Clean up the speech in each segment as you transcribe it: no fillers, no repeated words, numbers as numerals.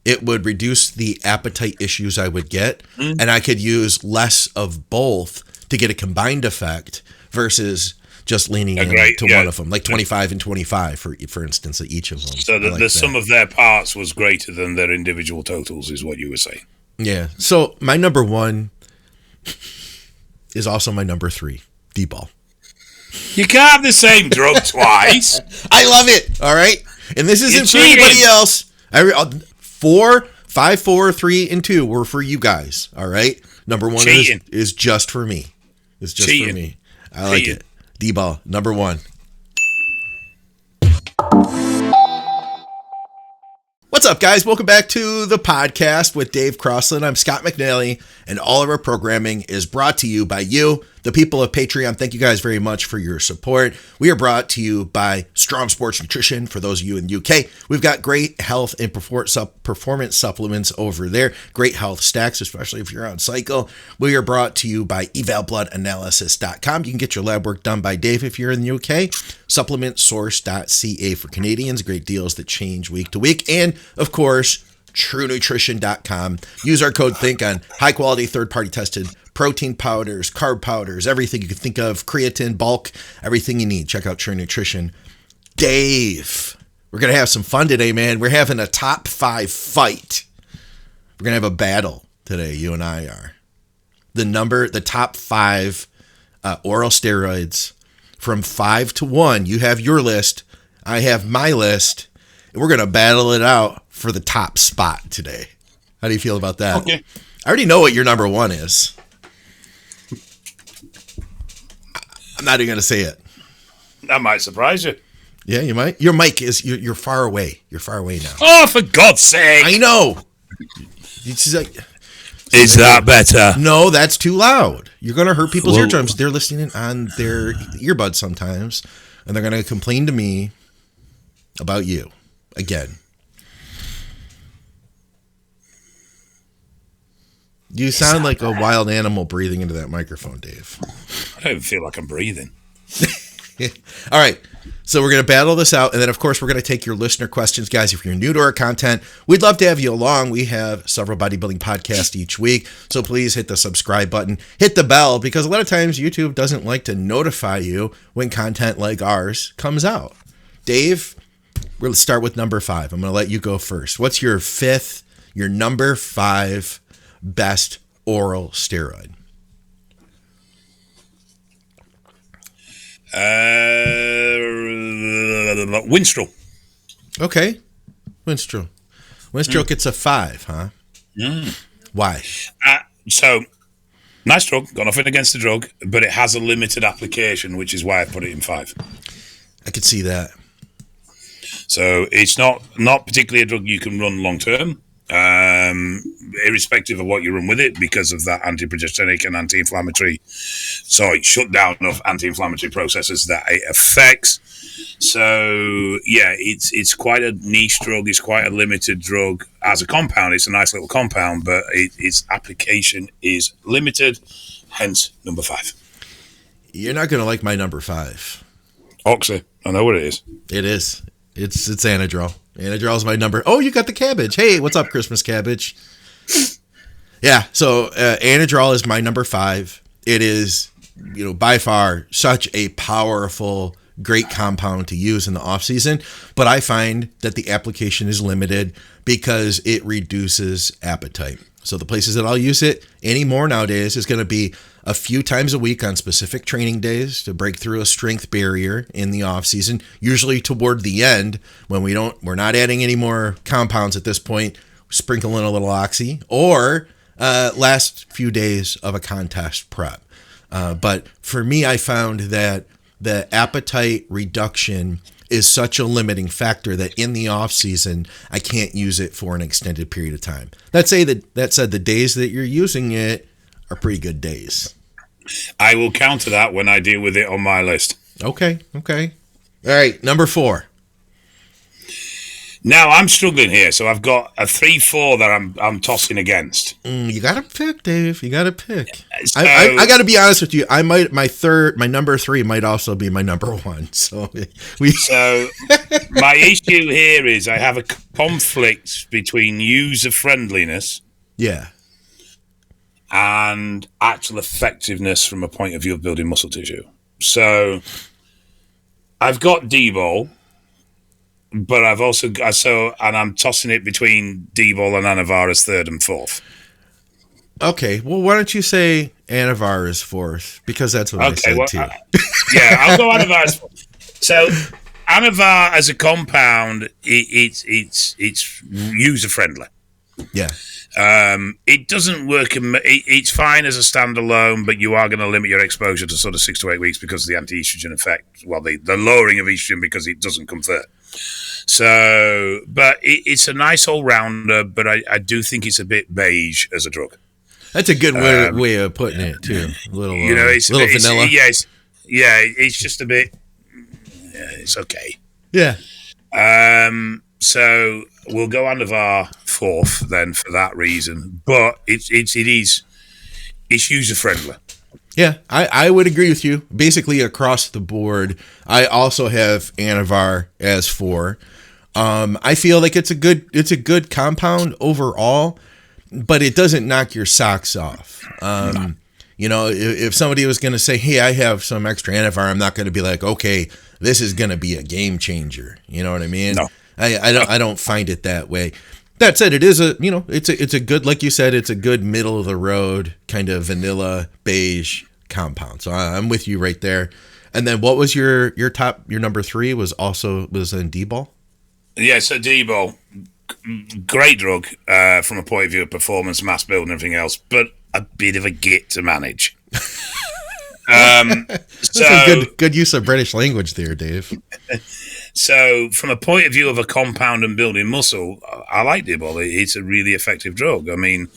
it would reduce the appetite issues I would get, and I could use less of both to get a combined effect versus just leaning into one of them, like 25 and 25, for instance, at each of them. So the sum of their parts was greater than their individual totals, is what you were saying. Yeah. So my number 1 is also my number 3, Dbol. You can't have the same drug twice. I love it. All right. And this isn't for anybody else. 4, 5, 4, 3, and 2 were for you guys. All right. Number 1 is just for me. It's just for me. I like it. Dbol, number 1. What's up, guys? Welcome back to the podcast with Dave Crossland. I'm Scott McNally, and all of our programming is brought to you by you, the people of Patreon. Thank you guys very much for your support. We are brought to you by Strom Sports Nutrition. For those of you in the UK, we've got great health and performance supplements over there. Great health stacks, especially if you're on cycle. We are brought to you by evalbloodanalysis.com. You can get your lab work done by Dave if you're in the UK. Supplementsource.ca for Canadians. Great deals that change week to week. And, of course, TrueNutrition.com. Use our code THINK on high-quality, third-party tested protein powders, carb powders, everything you can think of, creatine, bulk, everything you need. Check out True Nutrition. Dave, we're going to have some fun today, man. We're having a top 5 fight. We're going to have a battle today, you and I are. The top 5 oral steroids from 5 to 1. You have your list. I have my list. And we're going to battle it out for the top spot today. How do you feel about that? Okay. I already know what your number 1 is. I'm not even going to say it. That might surprise you. Yeah, you might. Your mic is, you're far away. You're far away now. Oh, for God's sake. I know. It's like, is that better? No, that's too loud. You're going to hurt people's eardrums. They're listening on their earbuds sometimes, and they're going to complain to me about you again. You sound like a wild animal breathing into that microphone, Dave. I don't even feel like I'm breathing. All right. So we're going to battle this out. And then, of course, we're going to take your listener questions. Guys, if you're new to our content, we'd love to have you along. We have several bodybuilding podcasts each week. So please hit the subscribe button. Hit the bell, because a lot of times YouTube doesn't like to notify you when content like ours comes out. Dave, we're going to start with number 5. I'm going to let you go first. What's your number 5 best oral steroid? Winstrol. Okay. Winstrol gets a 5, huh? Why? So, nice drug. Got nothing against the drug, but it has a limited application, which is why I put it in 5. I could see that. So it's not particularly a drug you can run long term, irrespective of what you run with it, because of that antiprogestinic and anti-inflammatory, shutdown of anti-inflammatory processes that it affects. So yeah, it's quite a niche drug. It's quite a limited drug as a compound. It's a nice little compound, but its application is limited. Hence, number 5. You're not going to like my number 5. Oxy. I know what it is. It is. It's Anadrol. Anadrol's my number. Oh, you got the cabbage. Hey, what's up, Christmas cabbage? Yeah, so Anadrol is my number 5. It is, by far such a powerful, great compound to use in the off season, but I find that the application is limited because it reduces appetite. So the places that I'll use it anymore nowadays is going to be a few times a week on specific training days to break through a strength barrier in the off season, usually toward the end when we're not adding any more compounds at this point, sprinkle in a little oxy, or last few days of a contest prep. But for me, I found that the appetite reduction is such a limiting factor that in the off season, I can't use it for an extended period of time. That said, the days that you're using it are pretty good days. I will counter that when I deal with it on my list. Okay. All right, number 4. Now I'm struggling here, so I've got a 3-4 that I'm tossing against. You gotta pick, Dave. You gotta pick. So, I gotta be honest with you. My number 3 might also be my number 1. So my issue here is I have a conflict between user friendliness, yeah, and actual effectiveness from a point of view of building muscle tissue. So I've got Dbol. But I've also got, and I'm tossing it between Dbol and Anavar as 3rd and 4th. Okay, well, why don't you say Anavar is 4th? Because that's what I said too. Yeah, I'll go Anavar as 4th. So Anavar as a compound, it's user friendly. Yeah. It doesn't work. It's fine as a standalone, but you are going to limit your exposure to sort of 6 to 8 weeks because of the anti-estrogen effect. Well, the lowering of estrogen because it doesn't convert. So, but it's a nice all-rounder, but I do think it's a bit beige as a drug. That's a good way of putting it, too. A little, vanilla. It's just a bit, it's okay. Yeah. So we'll go Anavar 4th then for that reason, but it's user-friendly. Yeah, I would agree with you. Basically, across the board, I also have Anavar as 4. I feel like it's a good compound overall, but it doesn't knock your socks off. No. You know, if somebody was going to say, "Hey, I have some extra Anavar," I'm not going to be like, "Okay, this is going to be a game changer." You know what I mean? No. I don't find it that way. That said, it is it's a good, like you said, it's a good middle of the road kind of vanilla beige compound. So I'm with you right there. And then what was your number 3 was in Dbol? Yeah, so Dbol, great drug from a point of view of performance, mass build, and everything else, but a bit of a git to manage. That's a good use of British language there, Dave. So from a point of view of a compound and building muscle, I like Dbol. It's a really effective drug. I mean,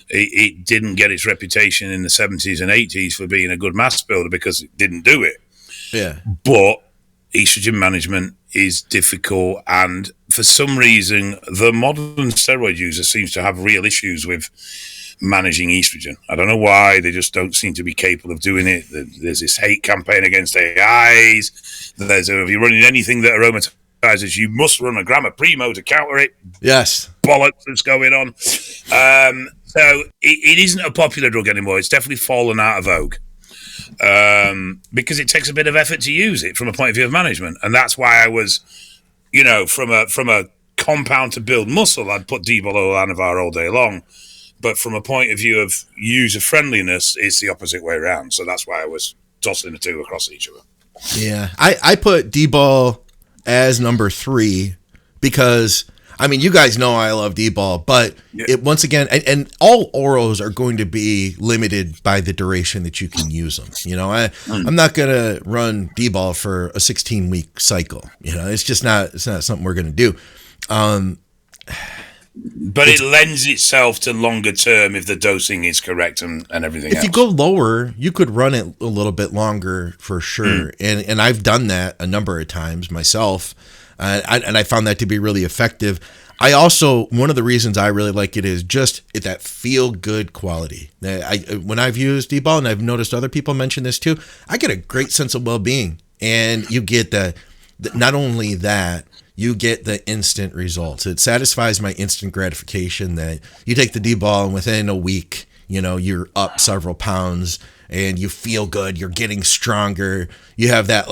it didn't get its reputation in the 70s and 80s for being a good mass builder because it didn't do it. Yeah. But estrogen management is difficult, and for some reason, the modern steroid user seems to have real issues with managing estrogen. I don't know why. They just don't seem to be capable of doing it. There's this hate campaign against AIs. If you're running anything that aromatizes, you must run a gram of Primo to counter it. Yes. Bollocks that's going on. So it isn't a popular drug anymore. It's definitely fallen out of vogue because it takes a bit of effort to use it from a point of view of management. And that's why I was, from a compound to build muscle, I'd put Dbol or Anavar all day long. But from a point of view of user friendliness, it's the opposite way around. So that's why I was tossing the two across each other. Yeah, I put Dbol as number 3 because, I mean, you guys know I love Dbol, but it once again, and all orals are going to be limited by the duration that you can use them. I'm not going to run Dbol for a 16-week cycle. It's just not something we're going to do. But it lends itself to longer term if the dosing is correct and everything else. If you go lower, you could run it a little bit longer for sure. And I've done that a number of times myself. And I found that to be really effective. I also, one of the reasons I really like it is just that feel good quality. When I've used Dbol, and I've noticed other people mention this too, I get a great sense of well-being. And you get not only that, you get the instant results. It satisfies my instant gratification that you take the Dbol and within a week, you're up several pounds and you feel good. You're getting stronger. You have that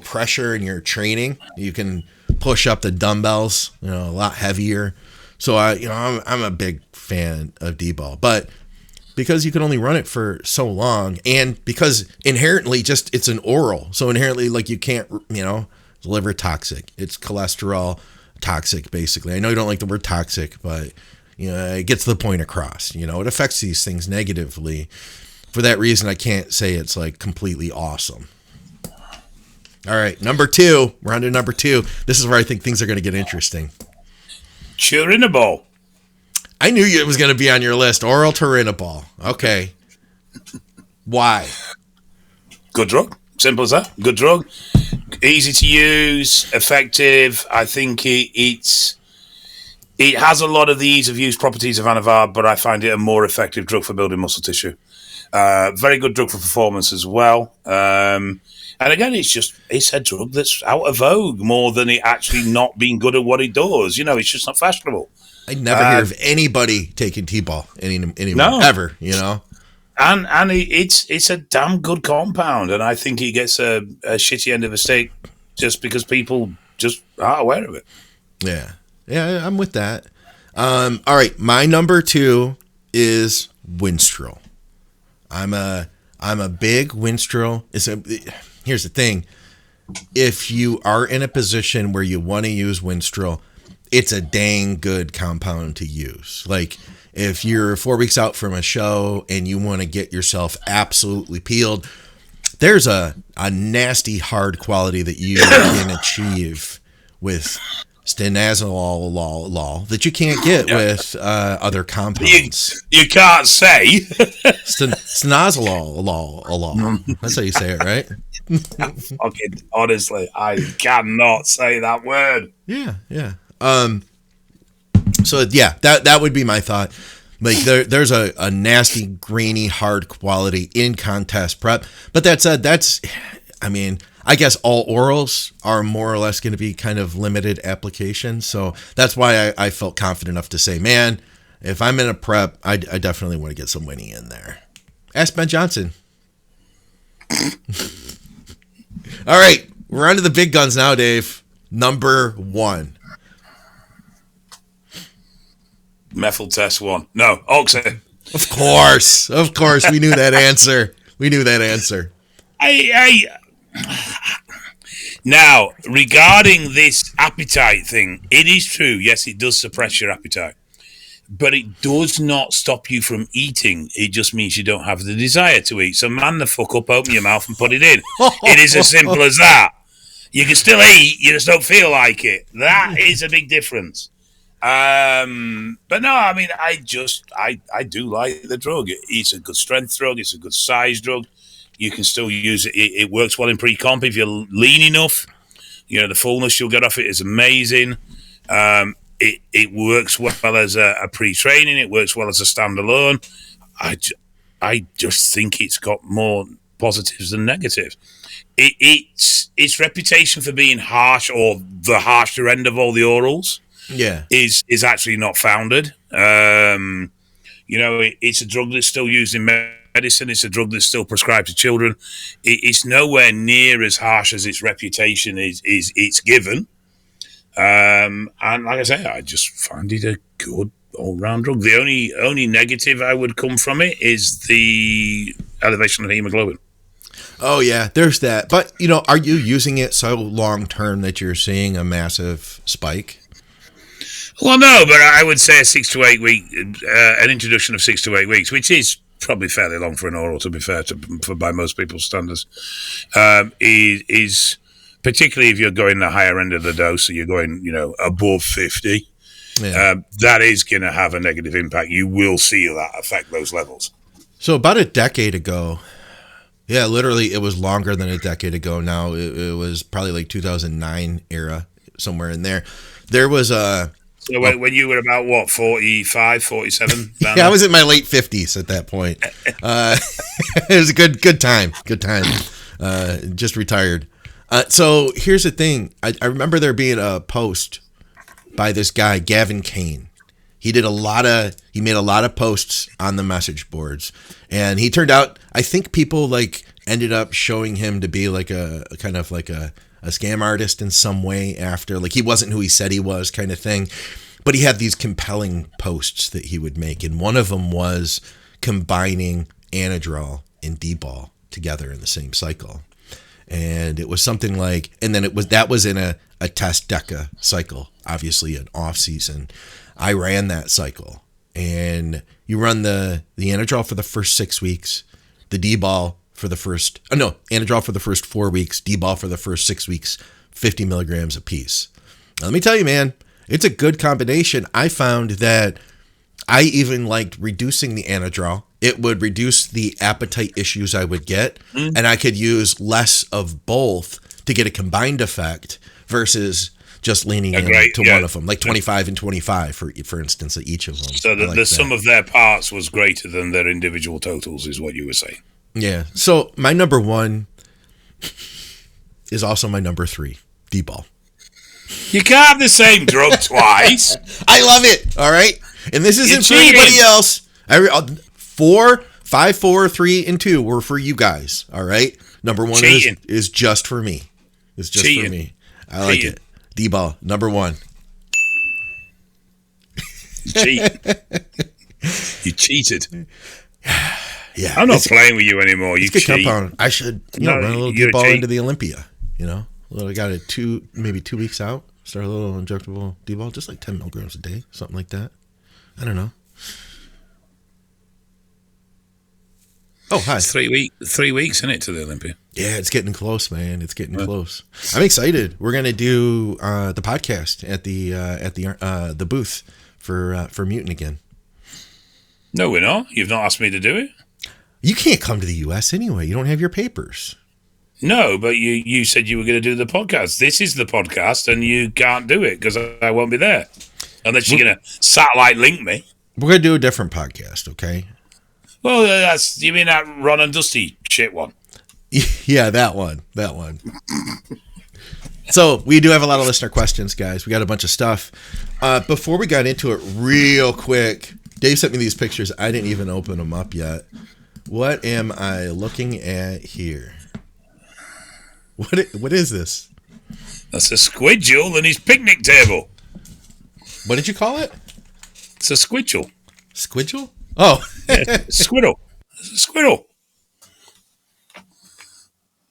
pressure in your training. You can push up the dumbbells, a lot heavier. So I'm a big fan of Dbol, but because you can only run it for so long, and because inherently it's an oral, so inherently you can't, liver toxic. It's cholesterol toxic, basically. I know you don't like the word toxic, but it gets the point across. It affects these things negatively. For that reason, I can't say it's completely awesome. All right, number 2. We're on to number 2. This is where I think things are going to get interesting. Turinabol. I knew it was going to be on your list. Oral Turinabol. Okay. Why? Good drug. Simple as that. Good drug. Easy to use, effective. I think it has a lot of the ease of use properties of Anavar, but I find it a more effective drug for building muscle tissue. Very good drug for performance as well. And again, it's a drug that's out of vogue more than it actually not being good at what it does. You know, it's just not fashionable. I never hear of anybody taking T-Bol anymore, ever, you know? And it's a damn good compound, and I think it gets a shitty end of the stick just because people just aren't aware of it. Yeah, I'm with that. All right, my number 2 is Winstrol. I'm a big Winstrol. Here's the thing: if you are in a position where you want to use Winstrol, it's a dang good compound to use. Like, if you're 4 weeks out from a show and you want to get yourself absolutely peeled, there's a nasty hard quality that you can achieve with stenazolol that you can't get with other compounds. You can't say. Stenazolol. That's how you say it, right? Fucking honestly, I cannot say that word. Yeah. So yeah, that would be my thought. Like there's a nasty, grainy, hard quality in contest prep. But that said, I guess all orals are more or less going to be kind of limited application. So that's why I felt confident enough to say, man, if I'm in a prep, I definitely want to get some Winnie in there. Ask Ben Johnson. All right, we're on to the big guns now, Dave. Number 1. Methyl test 1. No, Oxy. Of course. We knew that answer. Now, regarding this appetite thing, it is true. Yes, it does suppress your appetite. But it does not stop you from eating. It just means you don't have the desire to eat. So man the fuck up, open your mouth and put it in. It is as simple as that. You can still eat, you just don't feel like it. That is a big difference. But no, I mean, I do like the drug. It's a good strength drug. It's a good size drug. You can still use it. It works well in pre-comp if you're lean enough. You know, the fullness you'll get off it is amazing. It works well as a pre-training. It works well as a standalone. I just think it's got more positives than negatives. Its reputation for being harsh, or the harsher end of all the orals, is actually not founded. It's a drug that's still used in medicine. It's a drug that's still prescribed to children. It's nowhere near as harsh as its reputation is given. And like I say, I just find it a good all-round drug. The only negative I would come from it is the elevation of hemoglobin. Oh yeah, there's that. But are you using it so long-term that you're seeing a massive spike? Well, no, but I would say a 6 to 8 week, an introduction of 6 to 8 weeks, which is probably fairly long for an oral, to be fair, by most people's standards, is particularly if you're going the higher end of the dose, so you're going, above 50. Yeah. That is going to have a negative impact. You will see that affect those levels. So about a decade ago, yeah, literally, it was longer than a decade ago now. It was probably like 2009 era, somewhere in there. There was a... So when you were about, what, 45, 47? Yeah, I was in my late 50s at that point. It was a good time. Just retired. So here's the thing. I remember there being a post by this guy, Gavin Kane. He made a lot of posts on the message boards, and he turned out, I think people ended up showing him to be like a kind of like a scam artist in some way after, he wasn't who he said he was, kind of thing. But he had these compelling posts that he would make, and one of them was combining Anadrol and Dbol together in the same cycle. And it was something like, and then that was in a test DECA cycle, obviously an off season. I ran that cycle, and you run the Anadrol for the first 6 weeks, the Dbol for the first, Anadrol for the first 4 weeks, Dbol for the first 6 weeks, 50 milligrams a piece. Now, let me tell you, man, it's a good combination. I found that I even liked reducing the Anadrol. It would reduce the appetite issues I would get, and I could use less of both to get a combined effect versus just leaning one of them, like 25 and 25, for instance, at each of them. So the sum of their parts was greater than their individual totals, is what you were saying. Yeah. So my number 1 is also my number 3, Dbol. You can't have the same drug twice. I love it. All right. And this isn't for anybody else. 4, 5, 4, 3, and 2 were for you guys. All right. Number 1 is just for me. It's just for me. I like it. Dbol, number 1. You cheated. Yeah. I'm not playing with you anymore. You cheat. Compound. I should run a little Dbol into the Olympia. I got it 2 weeks out. Start a little injectable Dbol, just like 10 milligrams a day, something like that. I don't know. Oh, hi. 3 weeks, isn't it, to the Olympia? Yeah, it's getting close, man. It's getting close. I'm excited. We're gonna do the podcast at the booth for Mutant again. No, we're not. You've not asked me to do it. You can't come to the U.S. anyway. You don't have your papers. No, but you said you were going to do the podcast. This is the podcast, and you can't do it because I won't be there unless you're going to satellite link me. We're gonna do a different podcast, okay? Well, you mean that Ron and Dusty shit one? Yeah, that one. So we do have a lot of listener questions, guys. We got a bunch of stuff. Before we got into it, real quick, Dave sent me these pictures. I didn't even open them up yet. What am I looking at here? What is this? That's a squidgel and his picnic table. What did you call it? It's a squidgel. Squidgel? Oh. Yeah, squirrel. It's a squirrel.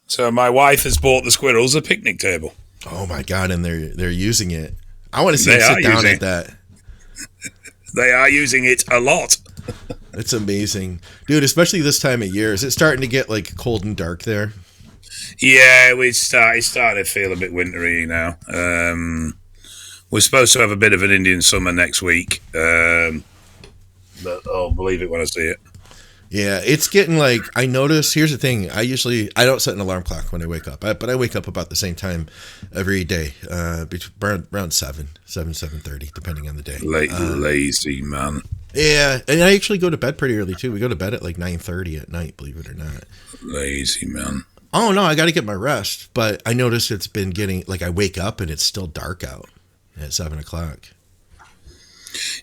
So my wife has bought the squirrels a picnic table. Oh my God, and they're using it. I want to see them sit down at that. They are using it a lot. It's amazing. Dude, especially this time of year. Is it starting to get like cold and dark there? Yeah, it's starting to feel a bit wintry now. We're supposed to have a bit of an Indian summer next week. But I'll believe it when I see it. Yeah, it's getting like, I notice, here's the thing. I don't set an alarm clock when I wake up, but I wake up about the same time every day, around 7:30, depending on the day. Lazy man. Yeah, and I actually go to bed pretty early too. We go to bed at like 9:30 at night, believe it or not. Lazy man. Oh no, I got to get my rest, but I notice it's been getting, like I wake up and it's still dark out at 7 o'clock.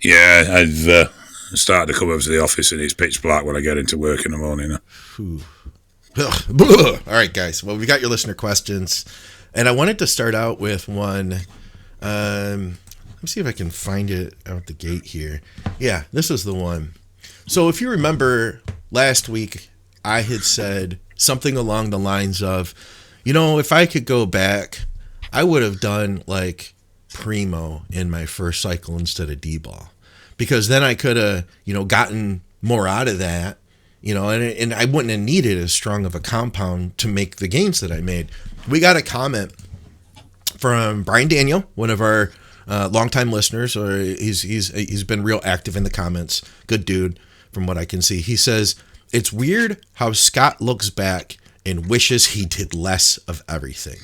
Yeah, I've started to come over to the office and it's pitch black when I get into work in the morning. All right, guys. Well, we got your listener questions, and I wanted to start out with one. Let me see if I can find it out the gate here. Yeah, this is the one. So if you remember last week, I had said something along the lines of, if I could go back, I would have done like Primo in my first cycle instead of Dbol. Because then I could have, gotten more out of that, and I wouldn't have needed as strong of a compound to make the gains that I made. We got a comment from Brian Daniel, one of our longtime listeners, or he's been real active in the comments. Good dude, from what I can see. He says, it's weird how Scott looks back and wishes he did less of everything.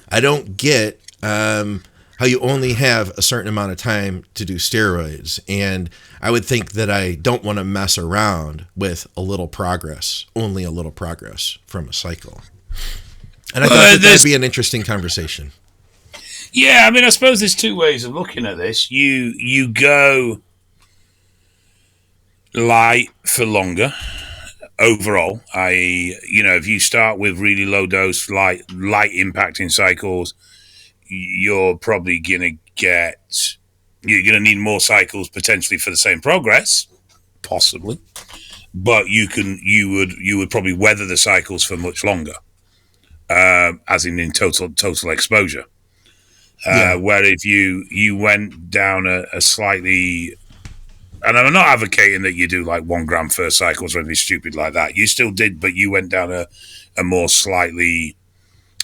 I don't get how you only have a certain amount of time to do steroids. And I would think that I don't want to mess around with only a little progress from a cycle. And I thought that'd be an interesting conversation. Yeah, I mean, I suppose there's two ways of looking at this. You go light for longer overall. If you start with really low dose, light impacting cycles, you're probably going to need more cycles potentially for the same progress, possibly, but you would probably weather the cycles for much longer, as in total exposure. Where if you went down a slightly, and I'm not advocating that you do like 1 gram first cycles or anything stupid like that. You still did, but you went down a more slightly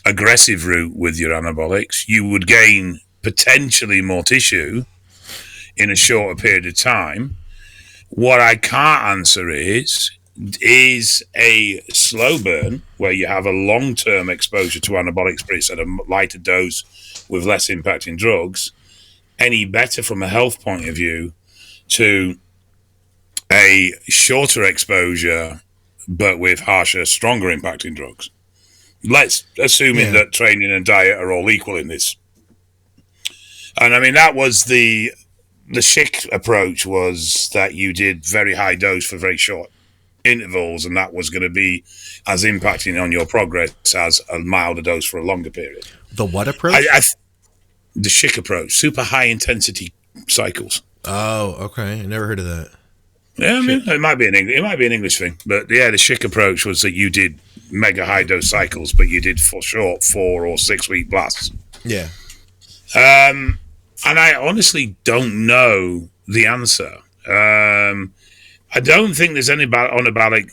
aggressive route with your anabolics, you would gain potentially more tissue in a shorter period of time. What I can't answer is is a slow burn where you have a long-term exposure to anabolic spirits at a lighter dose with less impacting drugs any better from a health point of view to a shorter exposure but with harsher, stronger impacting drugs? Let's assuming that training and diet are all equal in this. And I mean, that was the SHIC approach, was that you did very high dose for very short intervals, and that was going to be as impacting on your progress as a milder dose for a longer period. The what approach? The SHIC approach, super high intensity cycles. Oh, okay. I never heard of that. Yeah, I mean, it might be an English thing, but yeah, the SHIC approach was that you did mega high dose cycles, but you did for short 4 or 6 week blasts. Yeah. And I honestly don't know the answer. I don't think there's any anabolics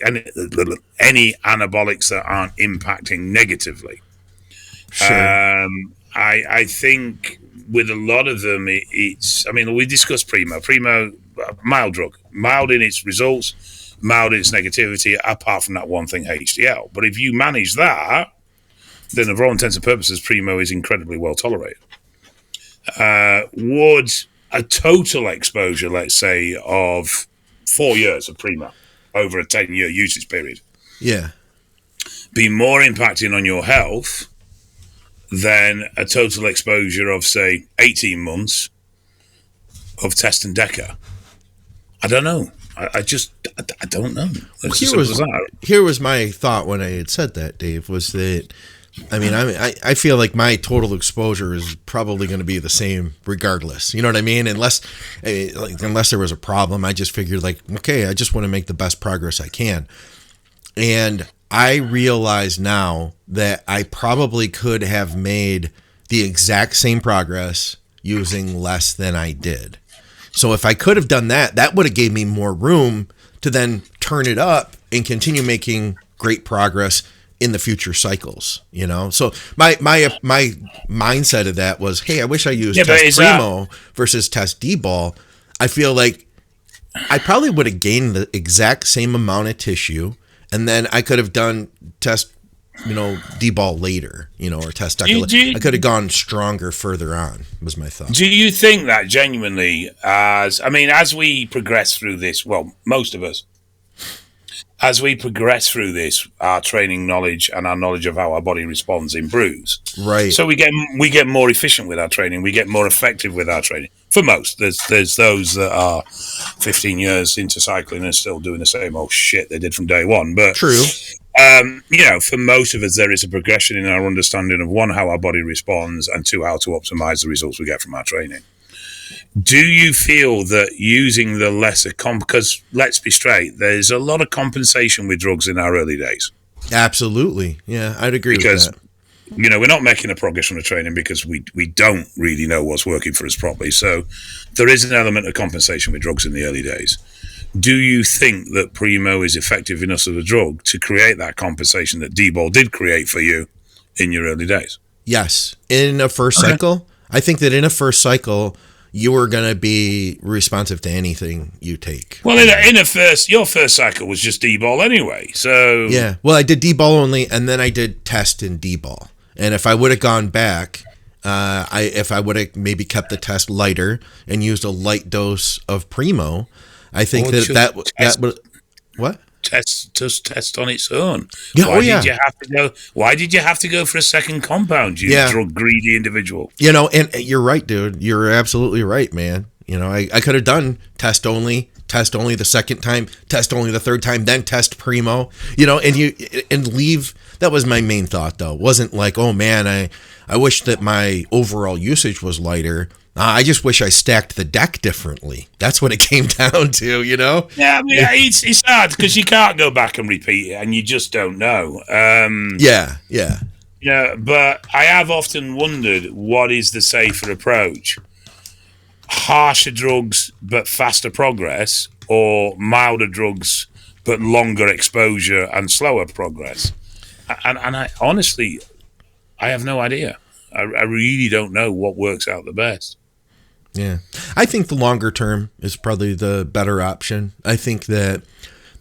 that aren't impacting negatively. Sure. I think with a lot of them, it's. I mean, we discussed Primo, mild drug, mild in its results, mild in its negativity. Apart from that one thing, HDL. But if you manage that, then, for all intents and purposes, Primo is incredibly well tolerated. Would a total exposure, let's say, of 4 years of Primo over a 10-year usage period, be more impacting on your health than a total exposure of, say, 18 months of Test and Deca? I don't know. I don't know. Here was my thought when I had said that, Dave, was that, I mean, I feel like my total exposure is probably going to be the same regardless. You know what I mean? Unless there was a problem, I just figured like, okay, I just want to make the best progress I can. And I realize now that I probably could have made the exact same progress using less than I did. So if I could have done that, that would have gave me more room to then turn it up and continue making great progress in the future cycles, you know? So my mindset of that was, hey, I wish I used Test Primo versus Test Dbol. I feel like I probably would have gained the exact same amount of tissue, and then I could have done Test, Dbol later, or Test Deca. I could have gone stronger further on, was my thought. Do you think that genuinely, as we progress through this, well, most of us, as we progress through this, our training knowledge and our knowledge of how our body responds improves. Right. So we get more efficient with our training. We get more effective with our training. For most, there's those that are 15 years into cycling and still doing the same old shit they did from day one. But true. For most of us, there is a progression in our understanding of, one, how our body responds, and two, how to optimize the results we get from our training. Do you feel that using the lesser because let's be straight, there's a lot of compensation with drugs in our early days. Absolutely. Yeah, I'd agree with that. We're not making a progress from the training because we don't really know what's working for us properly. So there is an element of compensation with drugs in the early days. Do you think that Primo is effective enough as a drug to create that compensation that Dbol did create for you in your early days? Yes. In a first cycle, I think that in a first cycle, you are going to be responsive to anything you take. Well, your first cycle was just Dbol anyway. So yeah. Well, I did Dbol only, and then I did Test and Dbol. And if I would have gone back, if I would have maybe kept the test lighter and used a light dose of Primo, I think that would what? Test on its own. Yeah, Why did you have to go for a second compound, you drug greedy individual? And you're right, dude. You're absolutely right, man. I could have done test only the second time, test only the third time, then test Primo, and leave. That was my main thought, though. It wasn't like, oh man, I wish that my overall usage was lighter. I just wish I stacked the deck differently. That's what it came down to, Yeah, it's hard because you can't go back and repeat it, and you just don't know. Yeah. Yeah, but I have often wondered, what is the safer approach? Harsher drugs but faster progress, or milder drugs but longer exposure and slower progress? And I honestly, I have no idea. I really don't know what works out the best. Yeah. I think the longer term is probably the better option. I think that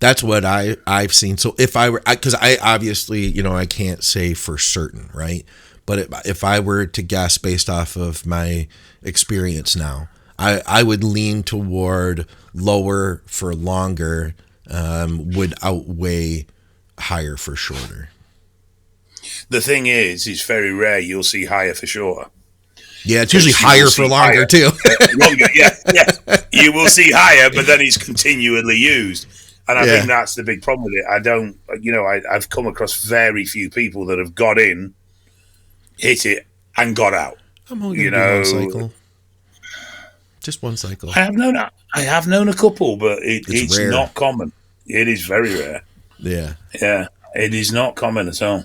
That's what I've seen. So if I were, because I obviously, I can't say for certain, right? But if I were to guess based off of my experience now, I would lean toward lower for longer would outweigh higher for shorter. The thing is, it's very rare you'll see higher for shorter. Yeah, it's usually higher for longer too. Longer, yeah. You will see higher, but then it's continually used. And I think that's the big problem with it. I've come across very few people that have got in, hit it, and got out. I'm only going to do one cycle. Just one cycle. I have known a couple, but it's not common. It is very rare. Yeah. Yeah, it is not common at all.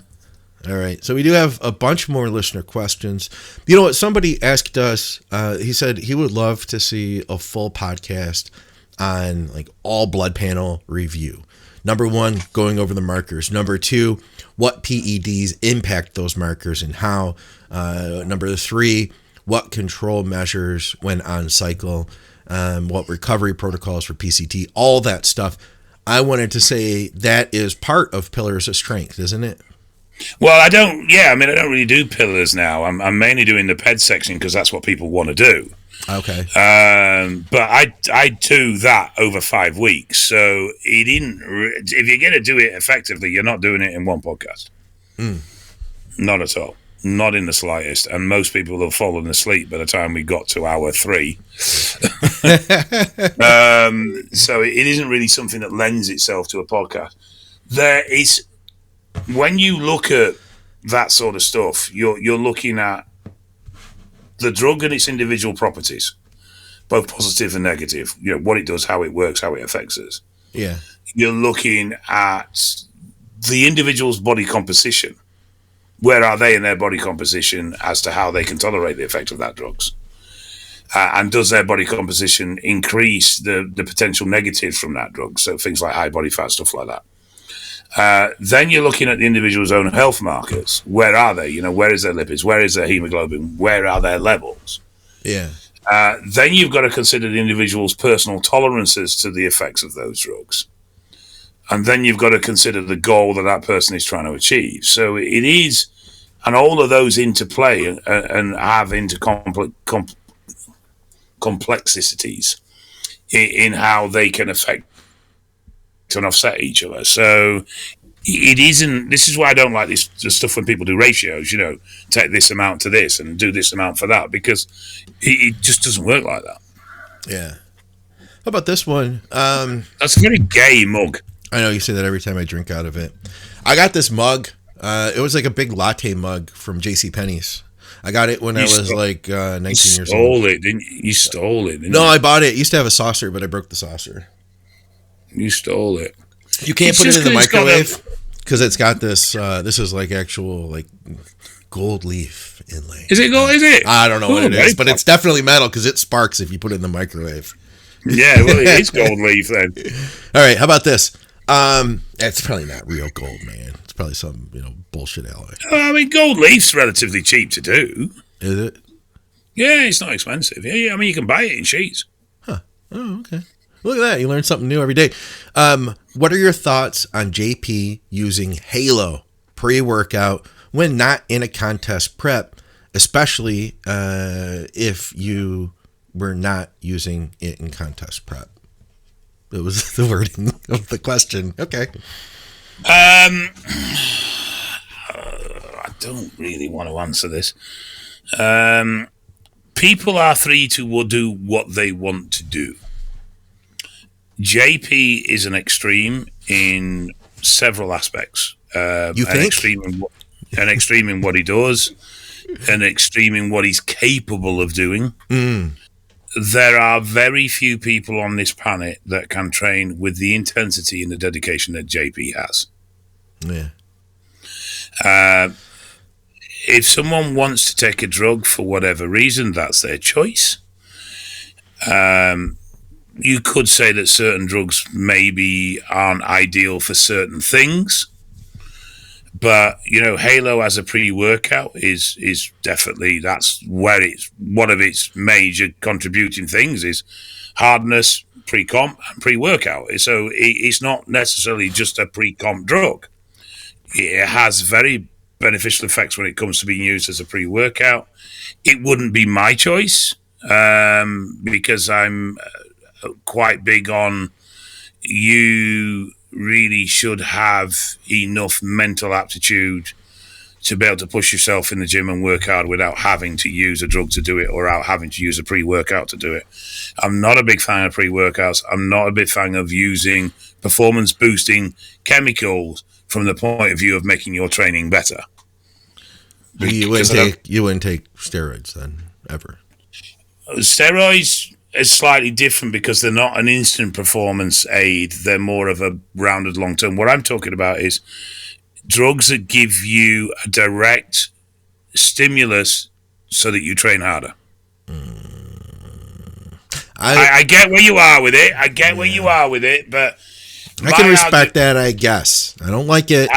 All right. So we do have a bunch more listener questions. You know what? Somebody asked us, he said he would love to see a full podcast on like all blood panel review. Number one, going over the markers. Number two, what PEDs impact those markers and how. Number three, what control measures when on cycle, what recovery protocols for PCT, all that stuff. I wanted to say that is part of Pillars of Strength, isn't it? Well, I don't really do pillars now. I'm mainly doing the PED section because that's what people want to do. Okay. But I do that over 5 weeks. So if you're going to do it effectively, you're not doing it in one podcast. Not at all. Not in the slightest. And most people have fallen asleep by the time we got to hour 3. So it isn't really something that lends itself to a podcast. When you look at that sort of stuff, you're looking at the drug and its individual properties, both positive and negative. What it does, how it works, how it affects us. Yeah. You're looking at the individual's body composition. Where are they in their body composition as to how they can tolerate the effect of that drugs? And does their body composition increase the potential negatives from that drug? So things like high body fat, stuff like that. Then you're looking at the individual's own health markers. Where are they? Where is their lipids? Where is their hemoglobin? Where are their levels? Yeah. Then you've got to consider the individual's personal tolerances to the effects of those drugs. And then you've got to consider the goal that person is trying to achieve. So it is, and all of those interplay and have into complexities in how they can affect and offset each other. So it isn't. This is why I don't like this stuff when people do ratios. Take this amount to this and do this amount for that, because it just doesn't work like that. Yeah. How about this one? That's a very gay mug. I know you say that every time I drink out of it. I got this mug. It was like a big latte mug from JCPenney's. I got it when I was like 19 years old. Stole it, didn't you? You stole it, didn't No, you? I bought it. It used to have a saucer, but I broke the saucer. You stole it. You can't put it in the microwave because it's got this. This is like actual like gold leaf inlay. Is it gold? Is it? I don't know what it is, but it's definitely metal because it sparks if you put it in the microwave. Yeah, well, it is gold leaf then. All right, how about this? It's probably not real gold, man. It's probably some bullshit alloy. I mean, gold leaf's relatively cheap to do. Is it? Yeah, it's not expensive. Yeah. I mean, you can buy it in sheets. Huh. Oh, okay. Look at that. You learn something new every day. What are your thoughts on JP using Halo pre-workout when not in a contest prep, especially if you were not using it in contest prep? It was the wording of the question. Okay. I don't really want to answer this. People are free to do what they want to do. JP is an extreme in several aspects. You think? An extreme in what he does, an extreme in what he's capable of doing. There are very few people on this planet that can train with the intensity and the dedication that JP has. Yeah. If someone wants to take a drug for whatever reason, that's their choice. You could say that certain drugs maybe aren't ideal for certain things. But, Halo as a pre-workout is definitely, that's where it's one of its major contributing things is hardness, pre-comp and pre-workout. So it's not necessarily just a pre-comp drug. It has very beneficial effects when it comes to being used as a pre-workout. It wouldn't be my choice because I'm quite big on you really should have enough mental aptitude to be able to push yourself in the gym and work hard without having to use a drug to do it or without having to use a pre-workout to do it. I'm not a big fan of pre-workouts. I'm not a big fan of using performance-boosting chemicals from the point of view of making your training better. You wouldn't take steroids then, ever? Steroids is slightly different because they're not an instant performance aid. They're more of a rounded long-term. What I'm talking about is drugs that give you a direct stimulus so that you train harder. I get where you are with it. But I can respect that, I guess. I don't like it.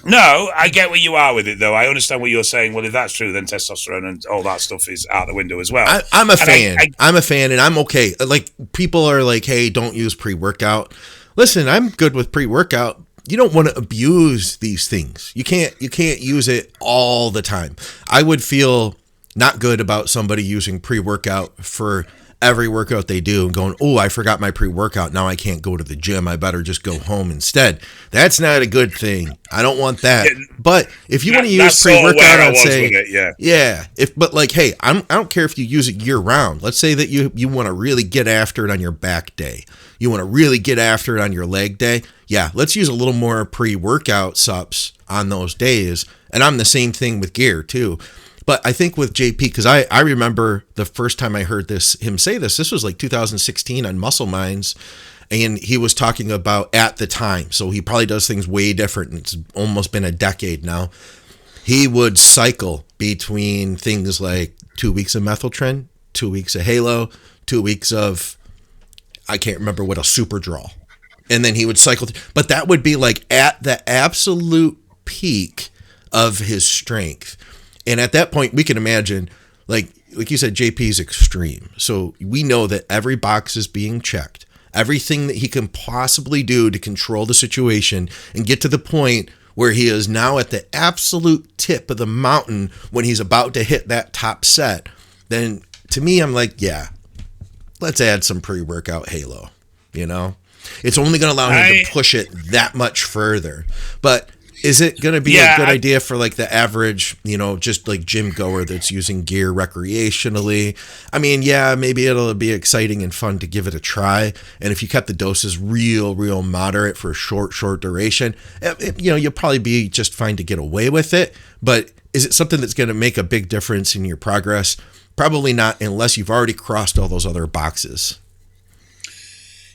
No, I get where you are with it, though. I understand what you're saying. Well, if that's true, then testosterone and all that stuff is out the window as well. I'm a fan. I'm a fan, and I'm okay. Like, people are like, hey, don't use pre-workout. Listen, I'm good with pre-workout. You don't want to abuse these things. You can't use it all the time. I would feel not good about somebody using pre-workout for every workout they do and going, oh, I forgot my pre-workout. Now I can't go to the gym. I better just go home instead. That's not a good thing. I don't want that. But if you want to use pre-workout, I'd say, but like, hey, I don't care if you use it year round. Let's say that you want to really get after it on your back day. You want to really get after it on your leg day. Yeah, let's use a little more pre-workout subs on those days. And I'm the same thing with gear too. But I think with JP, because I remember the first time I heard him say this was like 2016 on Muscle Minds. And he was talking about at the time. So he probably does things way different. It's almost been a decade now. He would cycle between things like 2 weeks of Methyltren, 2 weeks of Halo, 2 weeks of, I can't remember what, a Super Draw. And then he would cycle. But that would be like at the absolute peak of his strength. And at that point, we can imagine, like you said, JP's extreme. So we know that every box is being checked. Everything that he can possibly do to control the situation and get to the point where he is now at the absolute tip of the mountain when he's about to hit that top set. Then to me, I'm like, yeah, let's add some pre-workout Halo, you know? It's only going to allow him to push it that much further. But is it going to be a good idea for like the average, just like gym goer that's using gear recreationally? I mean, yeah, maybe it'll be exciting and fun to give it a try. And if you kept the doses real moderate for a short duration, you'll probably be just fine to get away with it. But is it something that's going to make a big difference in your progress? Probably not, unless you've already crossed all those other boxes.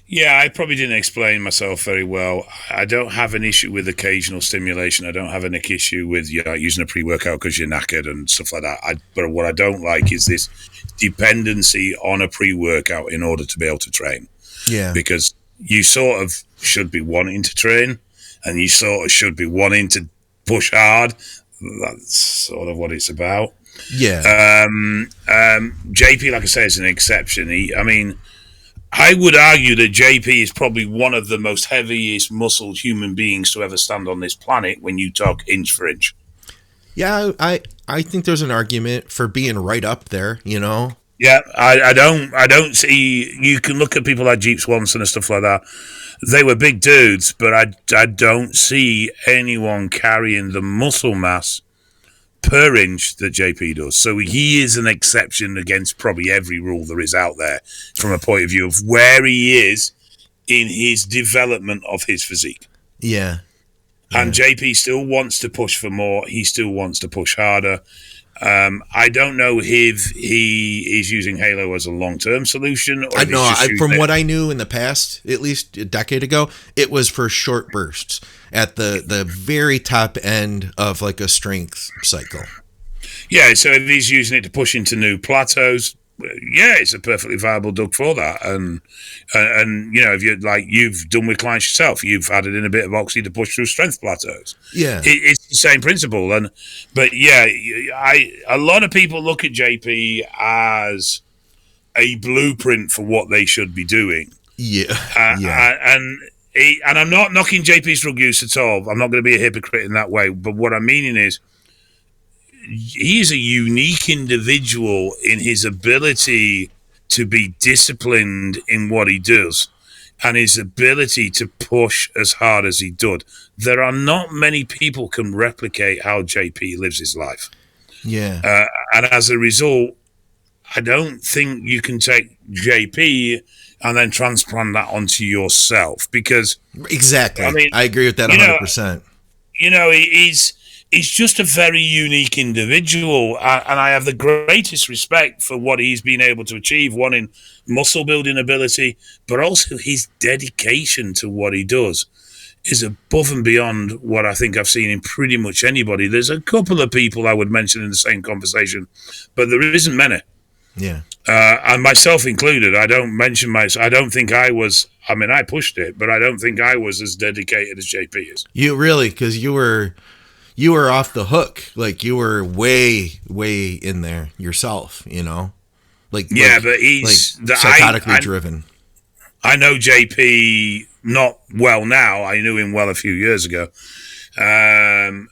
Yeah, I probably didn't explain myself very well. I don't have an issue with occasional stimulation. I don't have an issue with using a pre-workout because you're knackered and stuff like that. But what I don't like is this dependency on a pre-workout in order to be able to train. Yeah. Because you sort of should be wanting to train and you sort of should be wanting to push hard. That's sort of what it's about. Yeah. JP, like I say, is an exception. I would argue that JP is probably one of the most heaviest muscled human beings to ever stand on this planet when you talk inch for inch. Yeah, I think there's an argument for being right up there, Yeah, I don't see. You can look at people like Jeep Swanson and stuff like that. They were big dudes, but I don't see anyone carrying the muscle mass per inch that JP does. So he is an exception against probably every rule there is out there from a point of view of where he is in his development of his physique. Yeah. And JP still wants to push for more. He still wants to push harder. I don't know if he is using Halo as a long-term solution. Or from what I knew in the past, at least a decade ago, it was for short bursts at the very top end of like a strength cycle. Yeah, so if he's using it to push into new plateaus, it's a perfectly viable drug for that. And if you're like you've done with clients yourself, you've added in a bit of oxy to push through strength plateaus. Yeah, it's the same principle. But a lot of people look at JP as a blueprint for what they should be doing. And I'm not knocking JP's drug use at all. I'm not going to be a hypocrite in that way. But what I'm meaning is, he's a unique individual in his ability to be disciplined in what he does and his ability to push as hard as he did. There are not many people can replicate how JP lives his life. Yeah. And as a result, I don't think you can take JP and then transplant that onto yourself, because exactly. I mean, I agree with that 100%. He's just a very unique individual, and I have the greatest respect for what he's been able to achieve, one in muscle building ability, but also his dedication to what he does is above and beyond what I think I've seen in pretty much anybody. There's a couple of people I would mention in the same conversation, but there isn't many. Yeah. And myself included. I don't mention myself. I don't think I was. I mean, I pushed it, but I don't think I was as dedicated as JP is. You really, because you were off the hook. Like, you were way in there yourself, you know? But he's psychotically driven. I know JP not well now. I knew him well a few years ago. And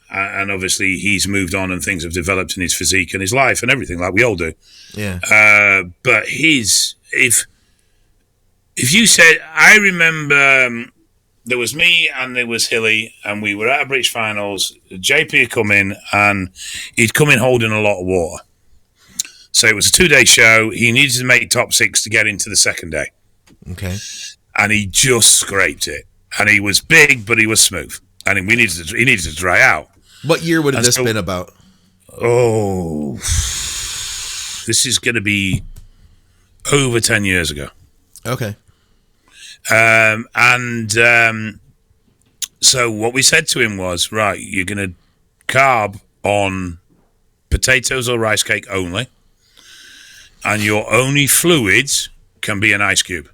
obviously he's moved on and things have developed in his physique and his life and everything, like we all do. Yeah. But if you said, I remember there was me and there was Hilly, and we were at a British finals. JP had come in, and he'd come in holding a lot of water. So it was a 2-day show. He needed to make top 6 to get into the second day. Okay. And he just scraped it. And he was big, but he was smooth. And he needed to dry out. What year would have this been about? Oh, this is going to be over 10 years ago. Okay. So what we said to him was, right, you're going to carb on potatoes or rice cake only, and your only fluids can be an ice cube.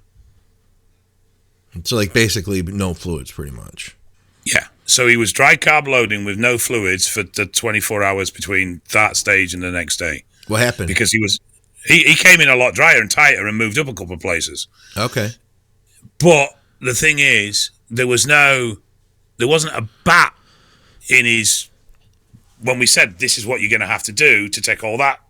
So, like, basically no fluids, pretty much. Yeah. So he was dry carb loading with no fluids for the 24 hours between that stage and the next day. What happened? Because he came in a lot drier and tighter and moved up a couple of places. Okay. But the thing is, there wasn't a bat in his, when we said this is what you're going to have to do to take all that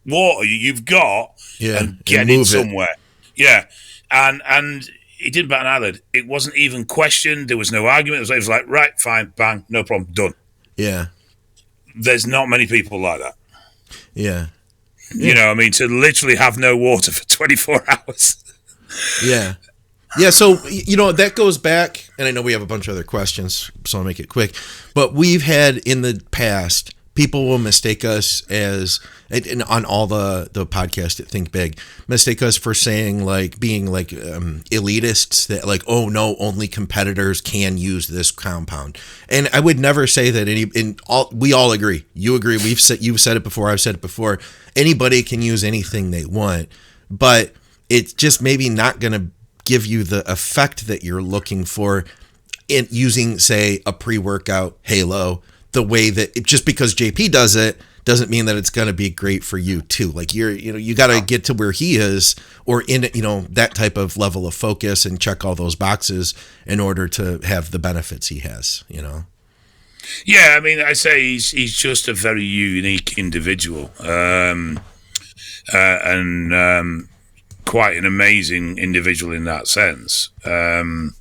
water you've got and get in somewhere. Yeah. And he didn't bat an eyelid. It wasn't even questioned. There was no argument. It was like, right, fine, bang, no problem, done. Yeah. There's not many people like that. Yeah. You know, I mean, to literally have no water for 24 hours. Yeah. Yeah, so, you know, that goes back, and I know we have a bunch of other questions, so I'll make it quick, but we've had in the past, people will mistake us as, and on all the podcasts at Think Big, mistake us for saying, like, being like elitists, that like, oh no, only competitors can use this compound. And I would never say that we all agree. You agree. You've said it before. I've said it before. Anybody can use anything they want, but it's just maybe not going to give you the effect that you're looking for in using, say, a pre-workout halo, the way that just because JP does it doesn't mean that it's going to be great for you too. Like you got to get to where he is, or in, that type of level of focus and check all those boxes in order to have the benefits he has, Yeah. I mean, I say he's just a very unique individual. And quite an amazing individual in that sense. And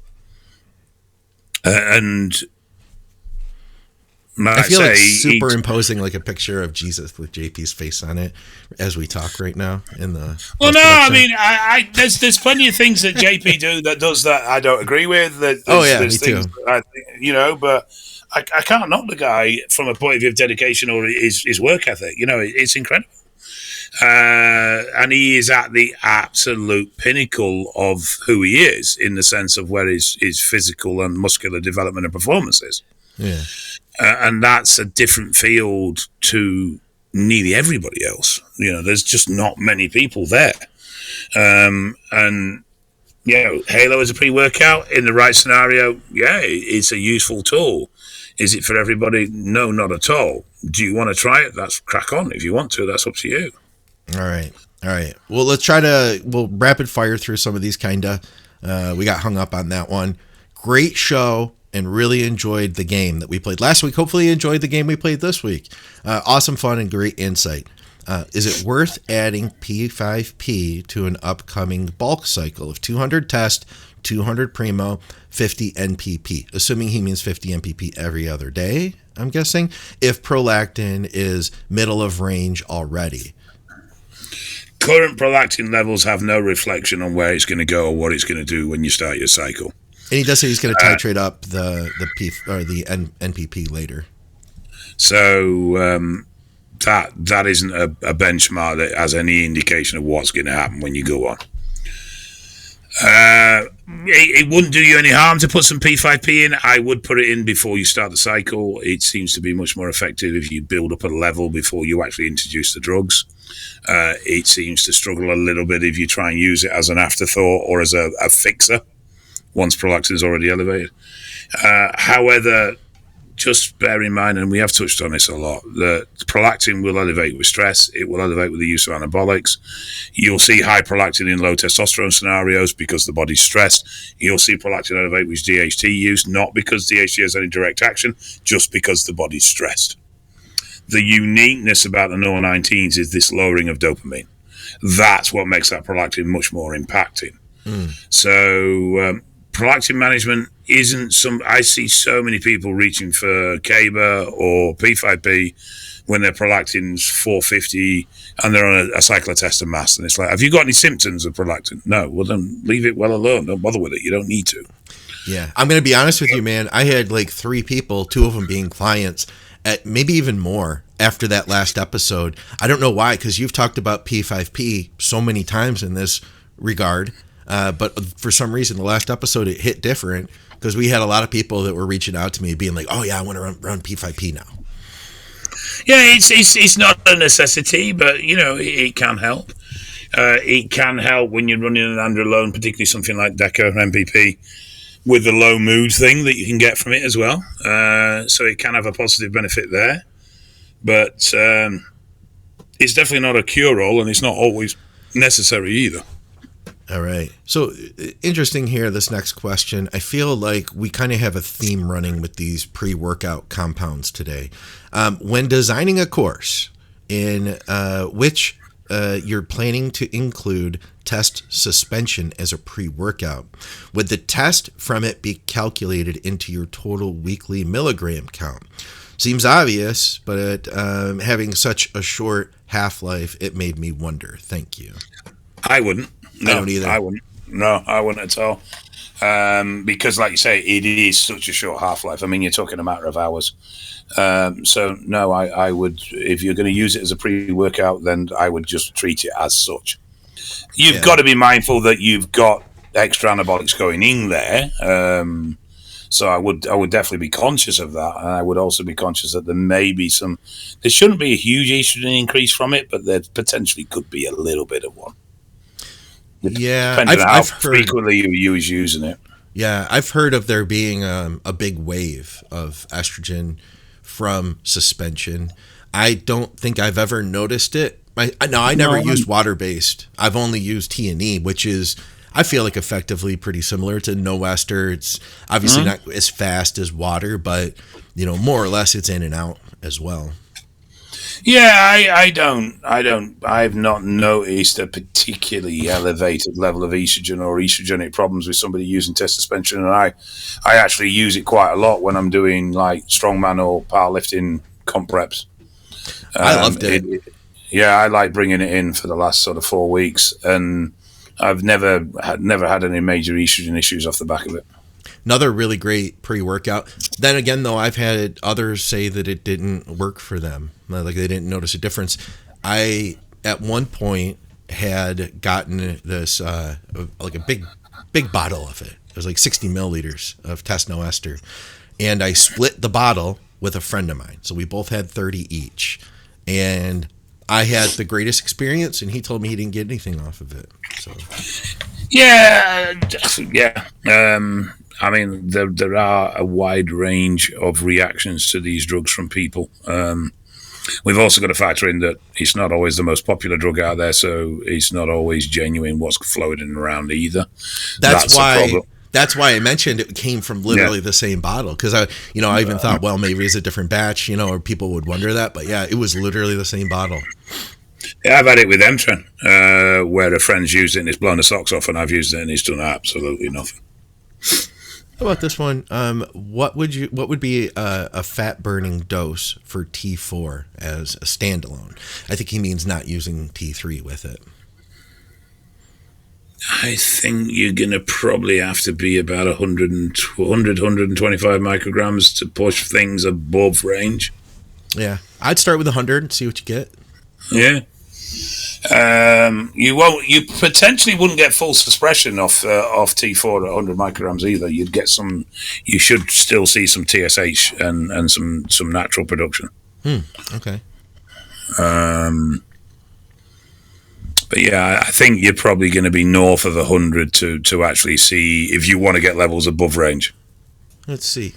I feel like superimposing like a picture of Jesus with JP's face on it as we talk right now in the. Well, no, I mean, there's plenty of things that JP does that I don't agree with. There's me too. But I can't knock the guy from a point of view of dedication or his work ethic. It's incredible. And he is at the absolute pinnacle of who he is in the sense of where his physical and muscular development and performance is. Yeah. And that's a different field to nearly everybody else. There's just not many people there. And, Halo as a pre-workout in the right scenario, it's a useful tool. Is it for everybody? No, not at all. Do you want to try it? That's crack on. If you want to, that's up to you. All right. Well, we'll rapid fire through some of these kinda. We got hung up on that one. Great show, and really enjoyed the game that we played last week. Hopefully you enjoyed the game we played this week. Awesome fun and great insight. Is it worth adding P5P to an upcoming bulk cycle of 200 test, 200 primo, 50 NPP? Assuming he means 50 NPP every other day, I'm guessing, if prolactin is middle of range already. Current prolactin levels have no reflection on where it's going to go or what it's going to do when you start your cycle. And he does say he's going to titrate up the P or the NPP later. So that isn't a benchmark that has any indication of what's going to happen when you go on. It wouldn't do you any harm to put some P5P in. I would put it in before you start the cycle. It seems to be much more effective if you build up a level before you actually introduce the drugs. It seems to struggle a little bit if you try and use it as an afterthought or as a fixer once prolactin is already elevated. However, just bear in mind, and we have touched on this a lot, that prolactin will elevate with stress. It will elevate with the use of anabolics. You'll see high prolactin in low testosterone scenarios because the body's stressed. You'll see prolactin elevate with DHT use, not because DHT has any direct action, just because the body's stressed. The uniqueness about the NOR19s is this lowering of dopamine. That's what makes that prolactin much more impacting. So prolactin management isn't I see so many people reaching for KBA or P5P when their prolactin's 450 and they're on a cyclotest and mass. And it's like, have you got any symptoms of prolactin? No. Well, then leave it well alone. Don't bother with it. You don't need to. Yeah. I'm going to be honest with you, man. I had like 3 people, 2 of them being clients, at maybe even more after that last episode. I don't know why, because you've talked about P5P so many times in this regard. But for some reason, the last episode, it hit different because we had a lot of people that were reaching out to me being like, oh, yeah, I want to run P5P now. Yeah, it's not a necessity, but, you know, it can help. It can help when you're running an androlone, particularly something like DECA or MPP, with the low mood thing that you can get from it as well. So it can have a positive benefit there. But it's definitely not a cure-all, and it's not always necessary either. All right. So interesting here, this next question. I feel like we kind of have a theme running with these pre-workout compounds today. When designing a course in which you're planning to include test suspension as a pre-workout, would the test from it be calculated into your total weekly milligram count? Seems obvious, but having such a short half-life, it made me wonder. Thank you. I wouldn't. No, I don't either. I wouldn't. No, I wouldn't at all. Because, like you say, it is such a short half-life. I mean, you're talking a matter of hours. So, no, I would, if you're going to use it as a pre-workout, then I would just treat it as such. You've got to be mindful that you've got extra anabolics going in there. So I would definitely be conscious of that. And I would also be conscious that there shouldn't be a huge estrogen increase from it, but there potentially could be a little bit of one. Yeah, depending on how frequently you use using it. Yeah, I've heard of there being a big wave of estrogen from suspension. I don't think I've ever noticed it. I never used water-based. I've only used T&E, which is, I feel like, effectively pretty similar to no esse. It's obviously not as fast as water, but you know, more or less it's in and out as well. Yeah, I've not noticed a particularly elevated level of estrogen or estrogenic problems with somebody using test suspension. And I actually use it quite a lot when I'm doing like strongman or powerlifting comp reps. I loved it. Yeah, I like bringing it in for the last sort of 4 weeks, and I've never had any major estrogen issues off the back of it. Another really great pre-workout. Then again, though, I've had others say that it didn't work for them. Like they didn't notice a difference. I, at one point, had gotten this, like a big bottle of it. It was like 60 milliliters of test no ester. And I split the bottle with a friend of mine. So we both had 30 each. And I had the greatest experience, and he told me he didn't get anything off of it. So, yeah. I mean, there are a wide range of reactions to these drugs from people. We've also got to factor in that it's not always the most popular drug out there, so it's not always genuine what's floating around either. That's a why. problem. That's why I mentioned it came from literally the same bottle, because I even thought, well, maybe it's a different batch, or people would wonder that, but yeah, it was literally the same bottle. Yeah, I've had it with M-Tren, where a friend's used it and it's blown the socks off, and I've used it and it's done absolutely nothing. How about this one? What would be a fat burning dose for T4 as a standalone? I think he means not using T3 with it. I think you're going to probably have to be about 125 micrograms to push things above range. Yeah, I'd start with 100 and see what you get. Yeah. You potentially wouldn't get full suppression off T4 at 100 micrograms either. You should still see some TSH and some natural production. Okay. But yeah, I think you're probably going to be north of 100 to actually see if you want to get levels above range. Let's see.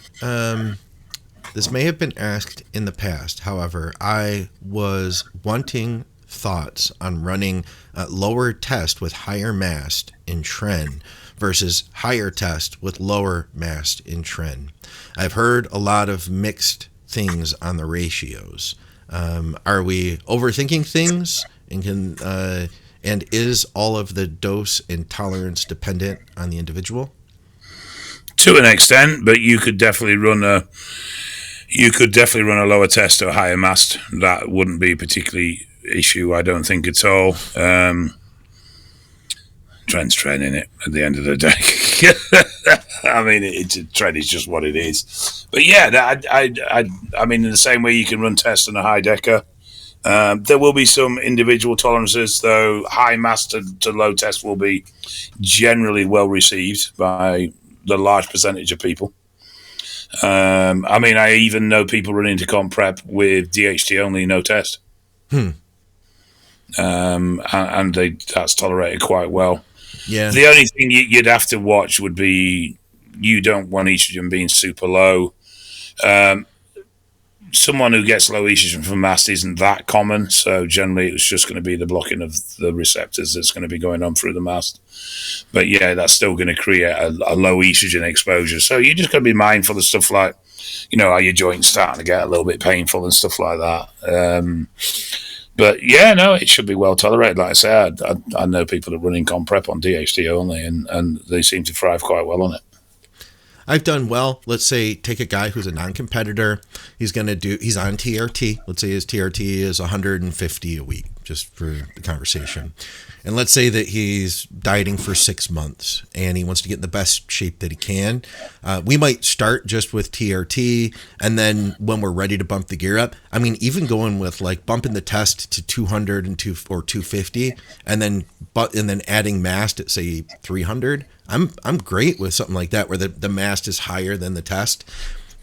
This may have been asked in the past. However, I was wanting thoughts on running lower test with higher mast in Tren versus higher test with lower mast in Tren. I've heard a lot of mixed things on the ratios. Are we overthinking things? And is all of the dose and tolerance dependent on the individual? To an extent, but you could definitely run a lower test or a higher mast. That wouldn't be a particularly issue, I don't think at all. Tren's Tren in it at the end of the day. I mean, Tren is just what it is. But yeah, I mean, in the same way you can run tests on a high deca. There will be some individual tolerances, though. High mass to low test will be generally well received by the large percentage of people. I mean, I even know people running into comp prep with DHT only, no test. And that's tolerated quite well. Yeah. The only thing you'd have to watch would be you don't want estrogen being super low. Someone who gets low estrogen from mast isn't that common, so generally it's just going to be the blocking of the receptors that's going to be going on through the mast. But yeah, that's still going to create a low estrogen exposure. So you just got to be mindful of stuff like, are your joints starting to get a little bit painful and stuff like that. But yeah, no, it should be well tolerated. Like I said, I know people that run in comp prep on DHT only, and they seem to thrive quite well on it. I've done well. Let's say take a guy who's a non-competitor. He's on TRT. Let's say his TRT is 150 a week, just for the conversation. And let's say that he's dieting for 6 months and he wants to get in the best shape that he can. We might start just with TRT, and then when we're ready to bump the gear up, I mean, even going with like bumping the test to 200 or 250, and then adding mast at say 300. I'm great with something like that, where the mast is higher than the test,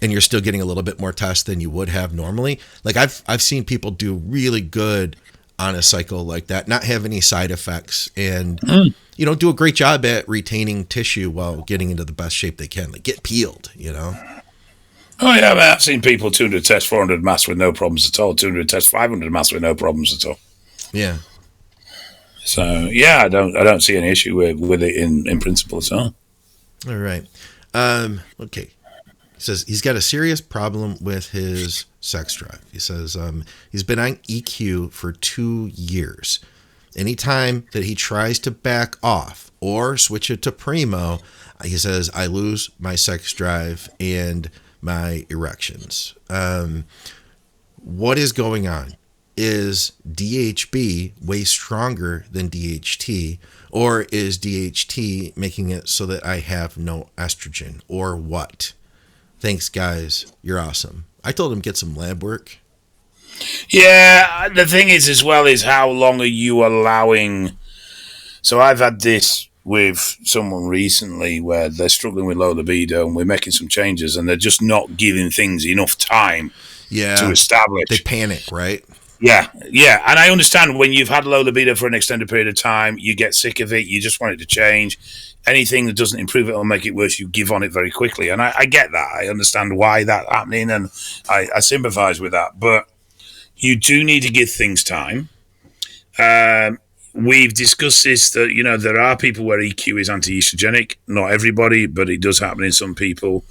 and you're still getting a little bit more test than you would have normally. Like I've seen people do really good on a cycle like that, not have any side effects, and do a great job at retaining tissue while getting into the best shape they can. Like get peeled, Oh yeah, I've seen people 200 test 400 mass with no problems at all. 200 test 500 mass with no problems at all. Yeah. So yeah, I don't see any issue with it in principle at all. All right. Okay. He says he's got a serious problem with his sex drive. He says he's been on EQ for 2 years. Anytime that he tries to back off or switch it to Primo, he says, I lose my sex drive and my erections. What is going on? Is DHB way stronger than DHT, or is DHT making it so that I have no estrogen, or what? Thanks, guys. You're awesome. I told him get some lab work. Yeah, the thing is as well is how long are you allowing? So I've had this with someone recently where they're struggling with low libido, and we're making some changes, and they're just not giving things enough time to establish. They panic, right? Yeah. And I understand when you've had low libido for an extended period of time, you get sick of it, you just want it to change. Anything that doesn't improve it or make it worse, you give on it very quickly. And I get that. I understand why that's happening, and I sympathize with that. But you do need to give things time. We've discussed this, that, there are people where EQ is anti-estrogenic. Not everybody, but it does happen in some people.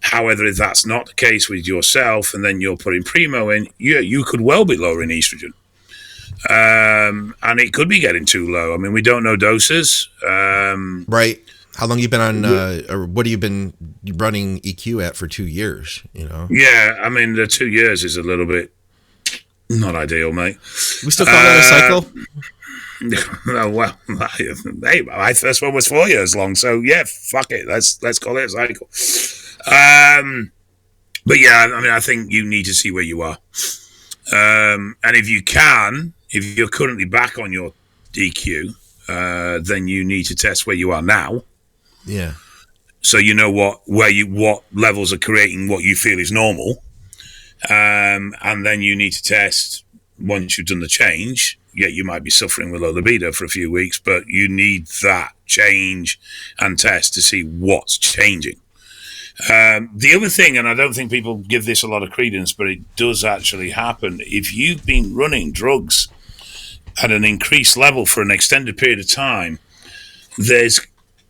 However, if that's not the case with yourself, and then you're putting Primo in, you could well be lowering estrogen. And it could be getting too low. I mean, we don't know doses. Right. How long you been on, or what have you been running EQ at for 2 years, Yeah, I mean, the 2 years is a little bit not ideal, mate. We still call that a cycle? Well, hey, my first one was 4 years long, so yeah, fuck it. Let's call it a cycle. But yeah, I mean, I think you need to see where you are. And if you're currently back on your EQ, then you need to test where you are now. Yeah. So you know what levels are creating what you feel is normal. And then you need to test once you've done the change. Yeah, you might be suffering with low libido for a few weeks, but you need that change and test to see what's changing. The other thing, and I don't think people give this a lot of credence, but it does actually happen. If you've been running drugs at an increased level for an extended period of time, there's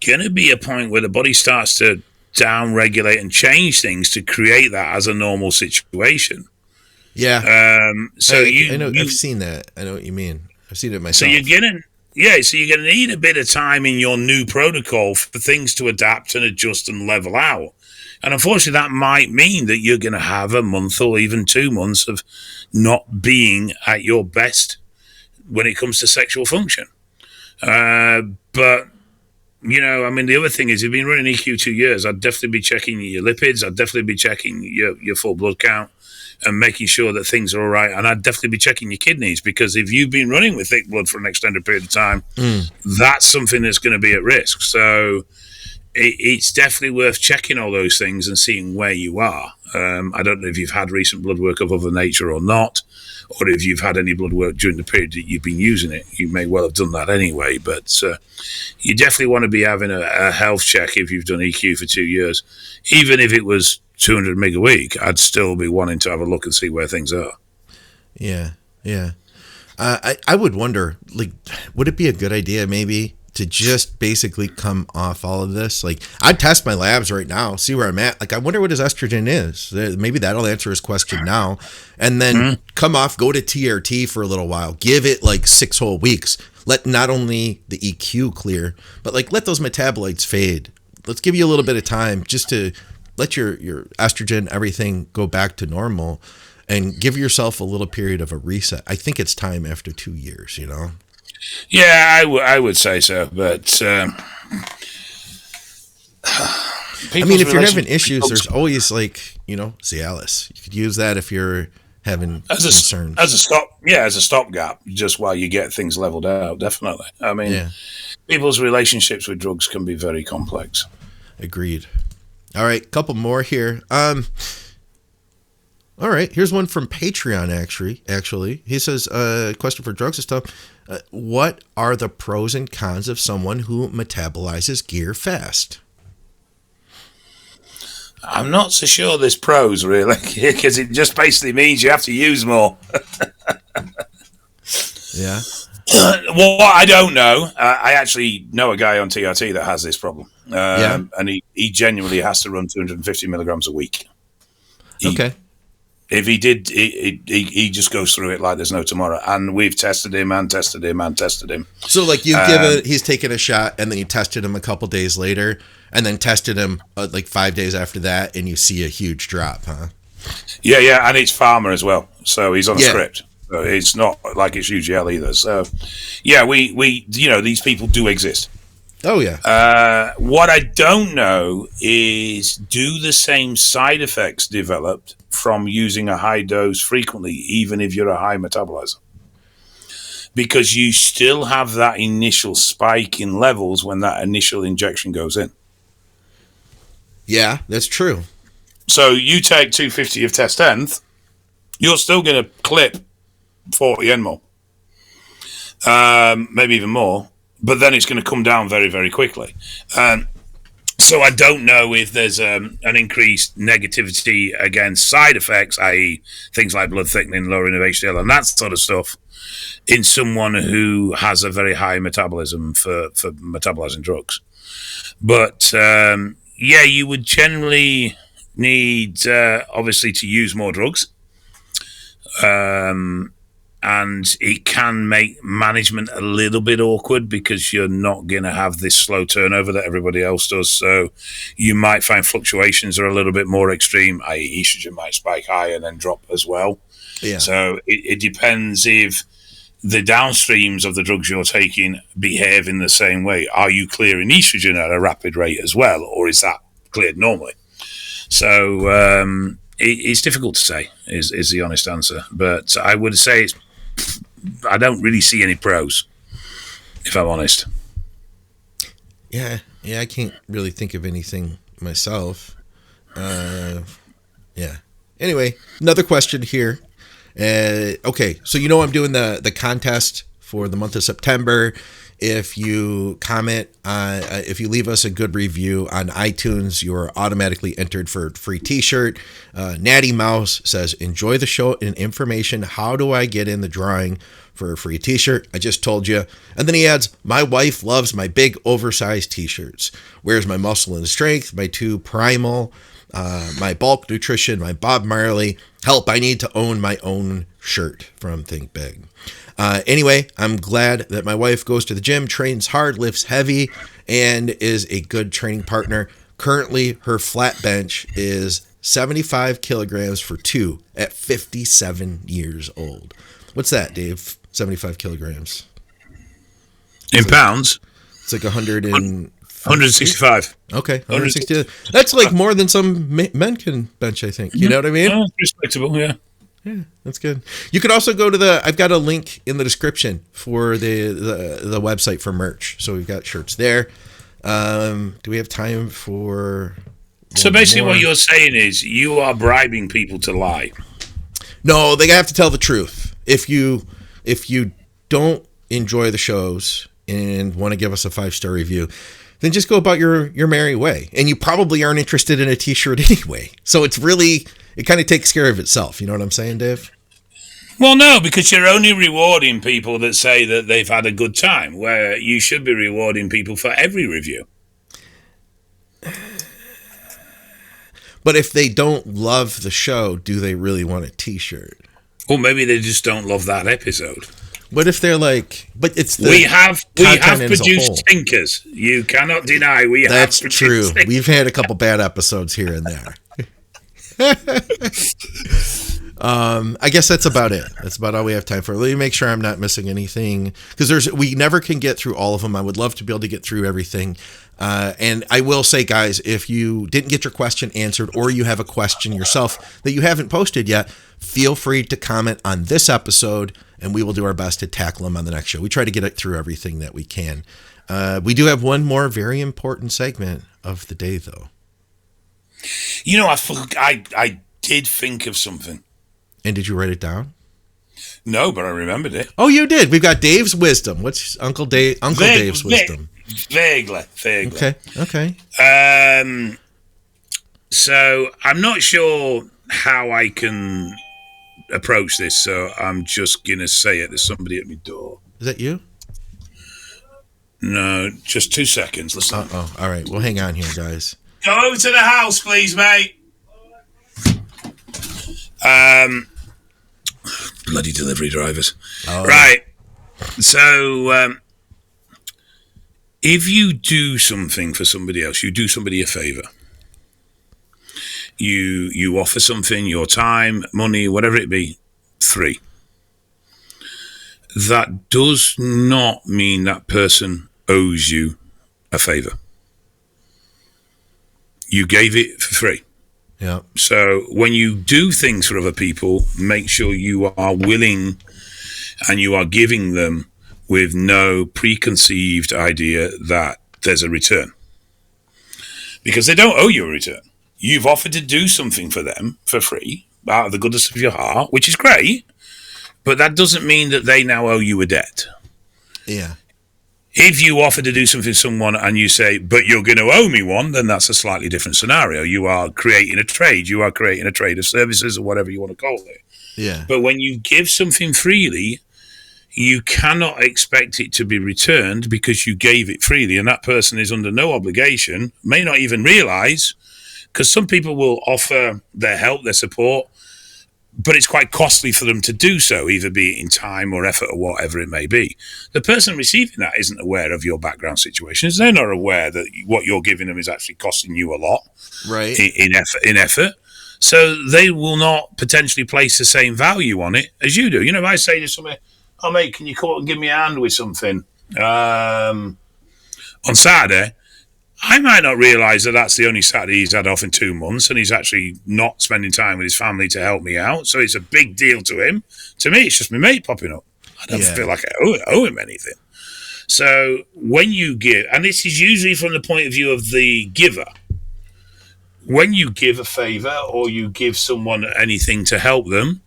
going to be a point where the body starts to down-regulate and change things to create that as a normal situation. Yeah. I know. I've seen that. I know what you mean. I've seen it myself. So you're going to need a bit of time in your new protocol for things to adapt and adjust and level out. And unfortunately, that might mean that you're going to have a month or even 2 months of not being at your best when it comes to sexual function. But, I mean, the other thing is, you've been running EQ 2 years, I'd definitely be checking your lipids. I'd definitely be checking your full blood count and making sure that things are all right. And I'd definitely be checking your kidneys, because if you've been running with thick blood for an extended period of time, that's something that's going to be at risk. So it's definitely worth checking all those things and seeing where you are. I don't know if you've had recent blood work of other nature or not, or if you've had any blood work during the period that you've been using it. You may well have done that anyway, but you definitely want to be having a health check if you've done EQ for 2 years. Even if it was 200 meg a week, I'd still be wanting to have a look and see where things are. Yeah. I would wonder, would it be a good idea maybe to just basically come off all of this? I'd test my labs right now, see where I'm at. I wonder what his estrogen is. Maybe that'll answer his question now. And then come off, go to TRT for a little while. Give it 6 whole weeks. Let not only the EQ clear, but let those metabolites fade. Let's give you a little bit of time just to let your estrogen, everything go back to normal, and give yourself a little period of a reset. I think it's time after 2 years, Yeah, I would say so, but I mean, if you're having issues, there's always Cialis. You could use that if you're having concerns. As a stopgap, just while you get things leveled out. Definitely. I mean, people's relationships with drugs can be very complex. Agreed. All right, couple more here. All right, here's one from Patreon. Actually, he says, question for drugs and stuff. What are the pros and cons of someone who metabolizes gear fast? I'm not so sure there's pros, really, because it just basically means you have to use more. Yeah. Well, I don't know. I actually know a guy on TRT that has this problem. And he genuinely has to run 250 milligrams a week. Okay. If he did, he just goes through it like there's no tomorrow. And we've tested him and tested him and tested him. So he's taken a shot, and then you tested him a couple days later, and then tested him 5 days after that, and you see a huge drop, huh? Yeah, and it's pharma as well. So he's on a script. So it's not like it's UGL either. So, yeah, we these people do exist. Oh, yeah. What I don't know is, do the same side effects developed from using a high dose frequently, even if you're a high metabolizer? Because you still have that initial spike in levels when that initial injection goes in. Yeah, that's true. So you take 250 of test 10th, you're still going to clip 40 and more. Maybe even more. But then it's going to come down very, very quickly. So So I don't know if there's an increased negativity against side effects, i.e. things like blood thickening, lowering of HDL and that sort of stuff, in someone who has a very high metabolism for metabolizing drugs. But you would generally need, obviously, to use more drugs. And it can make management a little bit awkward because you're not going to have this slow turnover that everybody else does. So you might find fluctuations are a little bit more extreme, i.e. estrogen might spike high and then drop as well. Yeah. So it depends if the downstreams of the drugs you're taking behave in the same way. Are you clearing estrogen at a rapid rate as well, or is that cleared normally? So it's difficult to say, is the honest answer. But I would say I don't really see any pros, if I'm honest. Yeah, I can't really think of anything myself. Anyway, another question here. Okay, so I'm doing the contest for the month of September. If you comment, if you leave us a good review on iTunes, you're automatically entered for a free t-shirt. Natty Mouse says, enjoy the show and information. How do I get in the drawing for a free t-shirt? I just told you. And then he adds, my wife loves my big oversized t-shirts. Where's my muscle and strength, my 2 primal, my bulk nutrition, my Bob Marley. Help, I need to own my own shirt from Think Big. Anyway, I'm glad that my wife goes to the gym, trains hard, lifts heavy, and is a good training partner. Currently, her flat bench is 75 kilograms for 2 at 57 years old. What's that, Dave? 75 kilograms. In pounds? It's like 165. Okay, 160. That's like more than some men can bench, I think. You know what I mean? Respectable, yeah. Yeah, that's good. You could also go to I've got a link in the description for the website for merch. So we've got shirts there. Do we have time for... So basically what you're saying is you are bribing people to lie. No, they have to tell the truth. If you don't enjoy the shows and want to give us a 5-star review, then just go about your merry way. And you probably aren't interested in a t-shirt anyway. So it's really... It kind of takes care of itself. You know what I'm saying, Dave? Well, no, because you're only rewarding people that say that they've had a good time, where you should be rewarding people for every review. But if they don't love the show, do they really want a t-shirt? Or maybe they just don't love that episode. What if they're like, but it's the we have produced stinkers. You cannot deny That's have true. Stinkers. We've had a couple bad episodes here and there. I guess that's about it. That's about all we have time for. Let me make sure I'm not missing anything, because we never can get through all of them. I would love to be able to get through everything. And I will say, guys, if you didn't get your question answered, or you have a question yourself that you haven't posted yet, feel free to comment on this episode, and we will do our best to tackle them on the next show. We try to get it through everything that we can. We do have one more very important segment of the day, though. You know, I did think of something. And did you write it down? No, but I remembered it. Oh, you did. We've got Dave's wisdom. What's Uncle Dave's wisdom? Vaguely. Okay. So I'm not sure how I can approach this, so I'm just going to say it. There's somebody at my door. Is that you? No, just 2 seconds. Listen. Oh, all right. Well, hang on here, guys. Go over to the house, please, mate. Bloody delivery drivers. Oh. Right. So, if you do something for somebody else, you do somebody a favor. You offer something, your time, money, whatever it be, free. That does not mean that person owes you a favor. You gave it for free. Yeah. So when you do things for other people, make sure you are willing and you are giving them with no preconceived idea that there's a return. Because they don't owe you a return. You've offered to do something for them for free, out of the goodness of your heart, which is great, but that doesn't mean that they now owe you a debt. Yeah. If you offer to do something to someone and you say, but you're going to owe me one, then that's a slightly different scenario. You are creating a trade. You are creating a trade of services or whatever you want to call it. Yeah. But when you give something freely, you cannot expect it to be returned because you gave it freely. And that person is under no obligation, may not even realize, because some people will offer their help, their support, but it's quite costly for them to do so, either be it in time or effort or whatever it may be. The person receiving that isn't aware of your background situations. They're not aware that what you're giving them is actually costing you a lot, right? In effort. So they will not potentially place the same value on it as you do. You know, if I say to somebody, oh, mate, can you come up and give me a hand with something on Saturday? I might not realise that that's the only Saturday he's had off in 2 months and he's actually not spending time with his family to help me out. So it's a big deal to him. To me, it's just my mate popping up. I don't feel like I owe him anything. So when you give, and this is usually from the point of view of the giver, when you give a favour or you give someone anything to help them,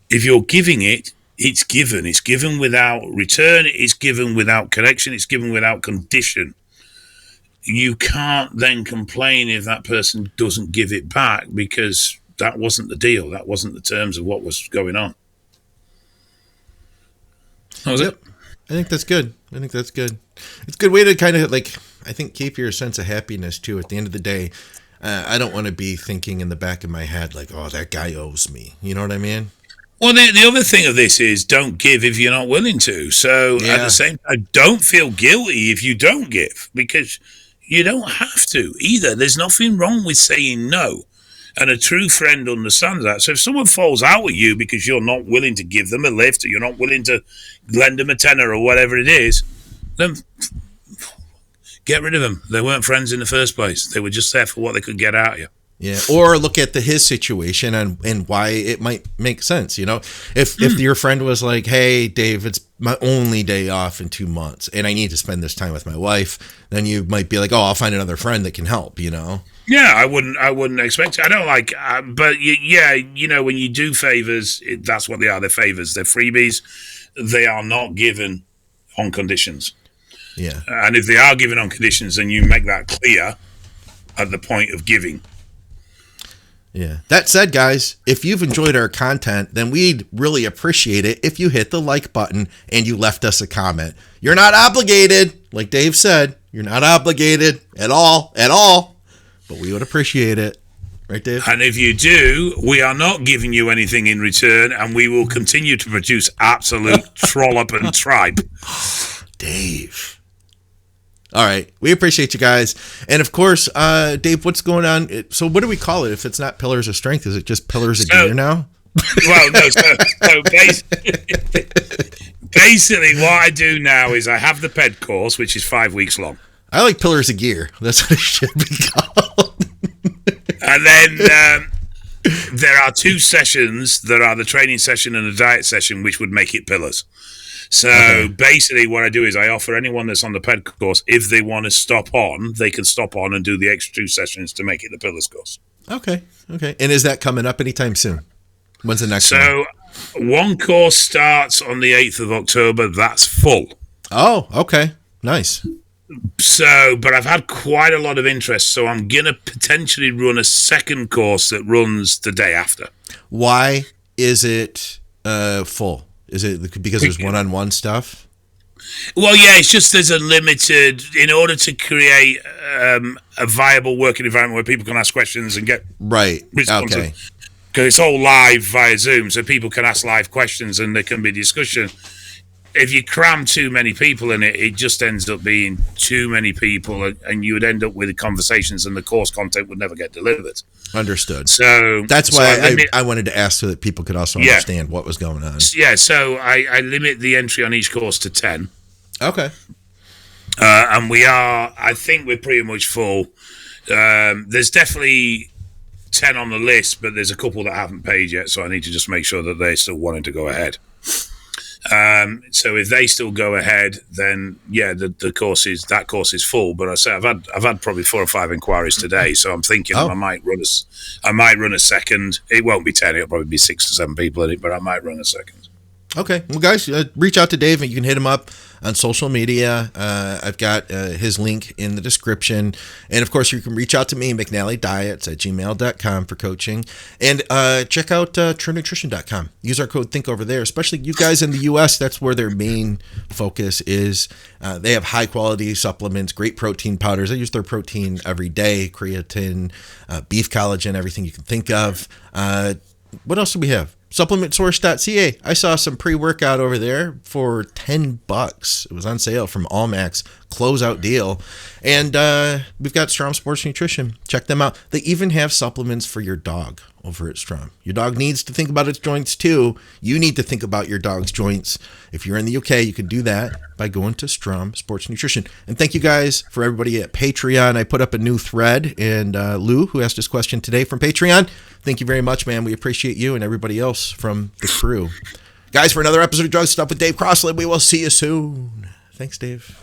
if you're giving it, it's given. It's given without return. It's given without connection. It's given without condition. You can't then complain if that person doesn't give it back because that wasn't the deal. That wasn't the terms of what was going on. That was it. I think that's good. It's a good way to kind of I think keep your sense of happiness too. At the end of the day, I don't want to be thinking in the back of my head like, oh, that guy owes me. You know what I mean? Well, the other thing of this is don't give if you're not willing to. So at the same time, don't feel guilty if you don't give because you don't have to either. There's nothing wrong with saying no. And a true friend understands that. So if someone falls out with you because you're not willing to give them a lift or you're not willing to lend them a tenner or whatever it is, then get rid of them. They weren't friends in the first place. They were just there for what they could get out of you. Yeah, or look at his situation and why it might make sense. You know, if your friend was like, "Hey, Dave, it's my only day off in 2 months, and I need to spend this time with my wife," then you might be like, "Oh, I'll find another friend that can help." You know? Yeah, I wouldn't expect it. I don't like, but you know, when you do favors, that's what they are. They're favors. They're freebies. They are not given on conditions. Yeah, and if they are given on conditions, then you make that clear at the point of giving. Yeah. That said, guys, if you've enjoyed our content, then we'd really appreciate it if you hit the like button and you left us a comment. You're not obligated, like Dave said. You're not obligated at all, but we would appreciate it. Right, Dave? And if you do, we are not giving you anything in return, and we will continue to produce absolute trollop and tripe. Dave. All right. We appreciate you guys. And of course, Dave, what's going on? So what do we call it? If it's not Pillars of Strength, is it just Pillars of Gear now? Well, no. So basically what I do now is I have the PED course, which is 5 weeks long. I like Pillars of Gear. That's what it should be called. And then there are 2 sessions. There are the training session and the diet session, which would make it Pillars. So basically what I do is I offer anyone that's on the PED course, if they want to stop on, they can stop on and do the extra 2 sessions to make it the Pillars course. Okay. And is that coming up anytime soon? When's the next one? So one course starts on the 8th of October. That's full. Oh, okay. Nice. So, but I've had quite a lot of interest, so I'm going to potentially run a second course that runs the day after. Why is it full? Is it because there's one-on-one stuff? Well, yeah, it's just there's a limited, in order to create a viable working environment where people can ask questions and get responses. Okay. Because it's all live via Zoom, so people can ask live questions and there can be discussion. If you cram too many people in it, it just ends up being too many people, and you would end up with conversations and the course content would never get delivered. Understood. So that's why I wanted to ask so that people could also understand what was going on. Yeah, so I limit the entry on each course to 10. Okay. And I think we're pretty much full. There's definitely 10 on the list, but there's a couple that haven't paid yet, so I need to just make sure that they're still wanting to go ahead. So if they still go ahead, then the course is full. But I say I've had probably 4 or 5 inquiries today, so I'm thinking I might run a second. It won't be 10; it'll probably be 6 to 7 people in it, but I might run a second. Okay. Well, guys, reach out to Dave and you can hit him up on social media. I've got his link in the description. And of course, you can reach out to me, McNallyDiets@gmail.com for coaching. And check out TrueNutrition.com. Use our code THINK over there, especially you guys in the U.S. That's where their main focus is. They have high quality supplements, great protein powders. I use their protein every day, creatine, beef collagen, everything you can think of. What else do we have? SupplementSource.ca. I saw some pre-workout over there for $10. It was on sale from Allmax, closeout deal. And we've got Strom Sports Nutrition. Check them out. They even have supplements for your dog over at Strom. Your dog needs to think about its joints too. You need to think about your dog's joints. If you're in the UK, you can do that by going to Strom Sports Nutrition. And thank you guys for everybody at Patreon. I put up a new thread, and Lou, who asked this question today from Patreon, thank you very much, man. We appreciate you and everybody else from the crew. Guys, for another episode of Drug Stuff with Dave Crossland, we will see you soon. Thanks, Dave.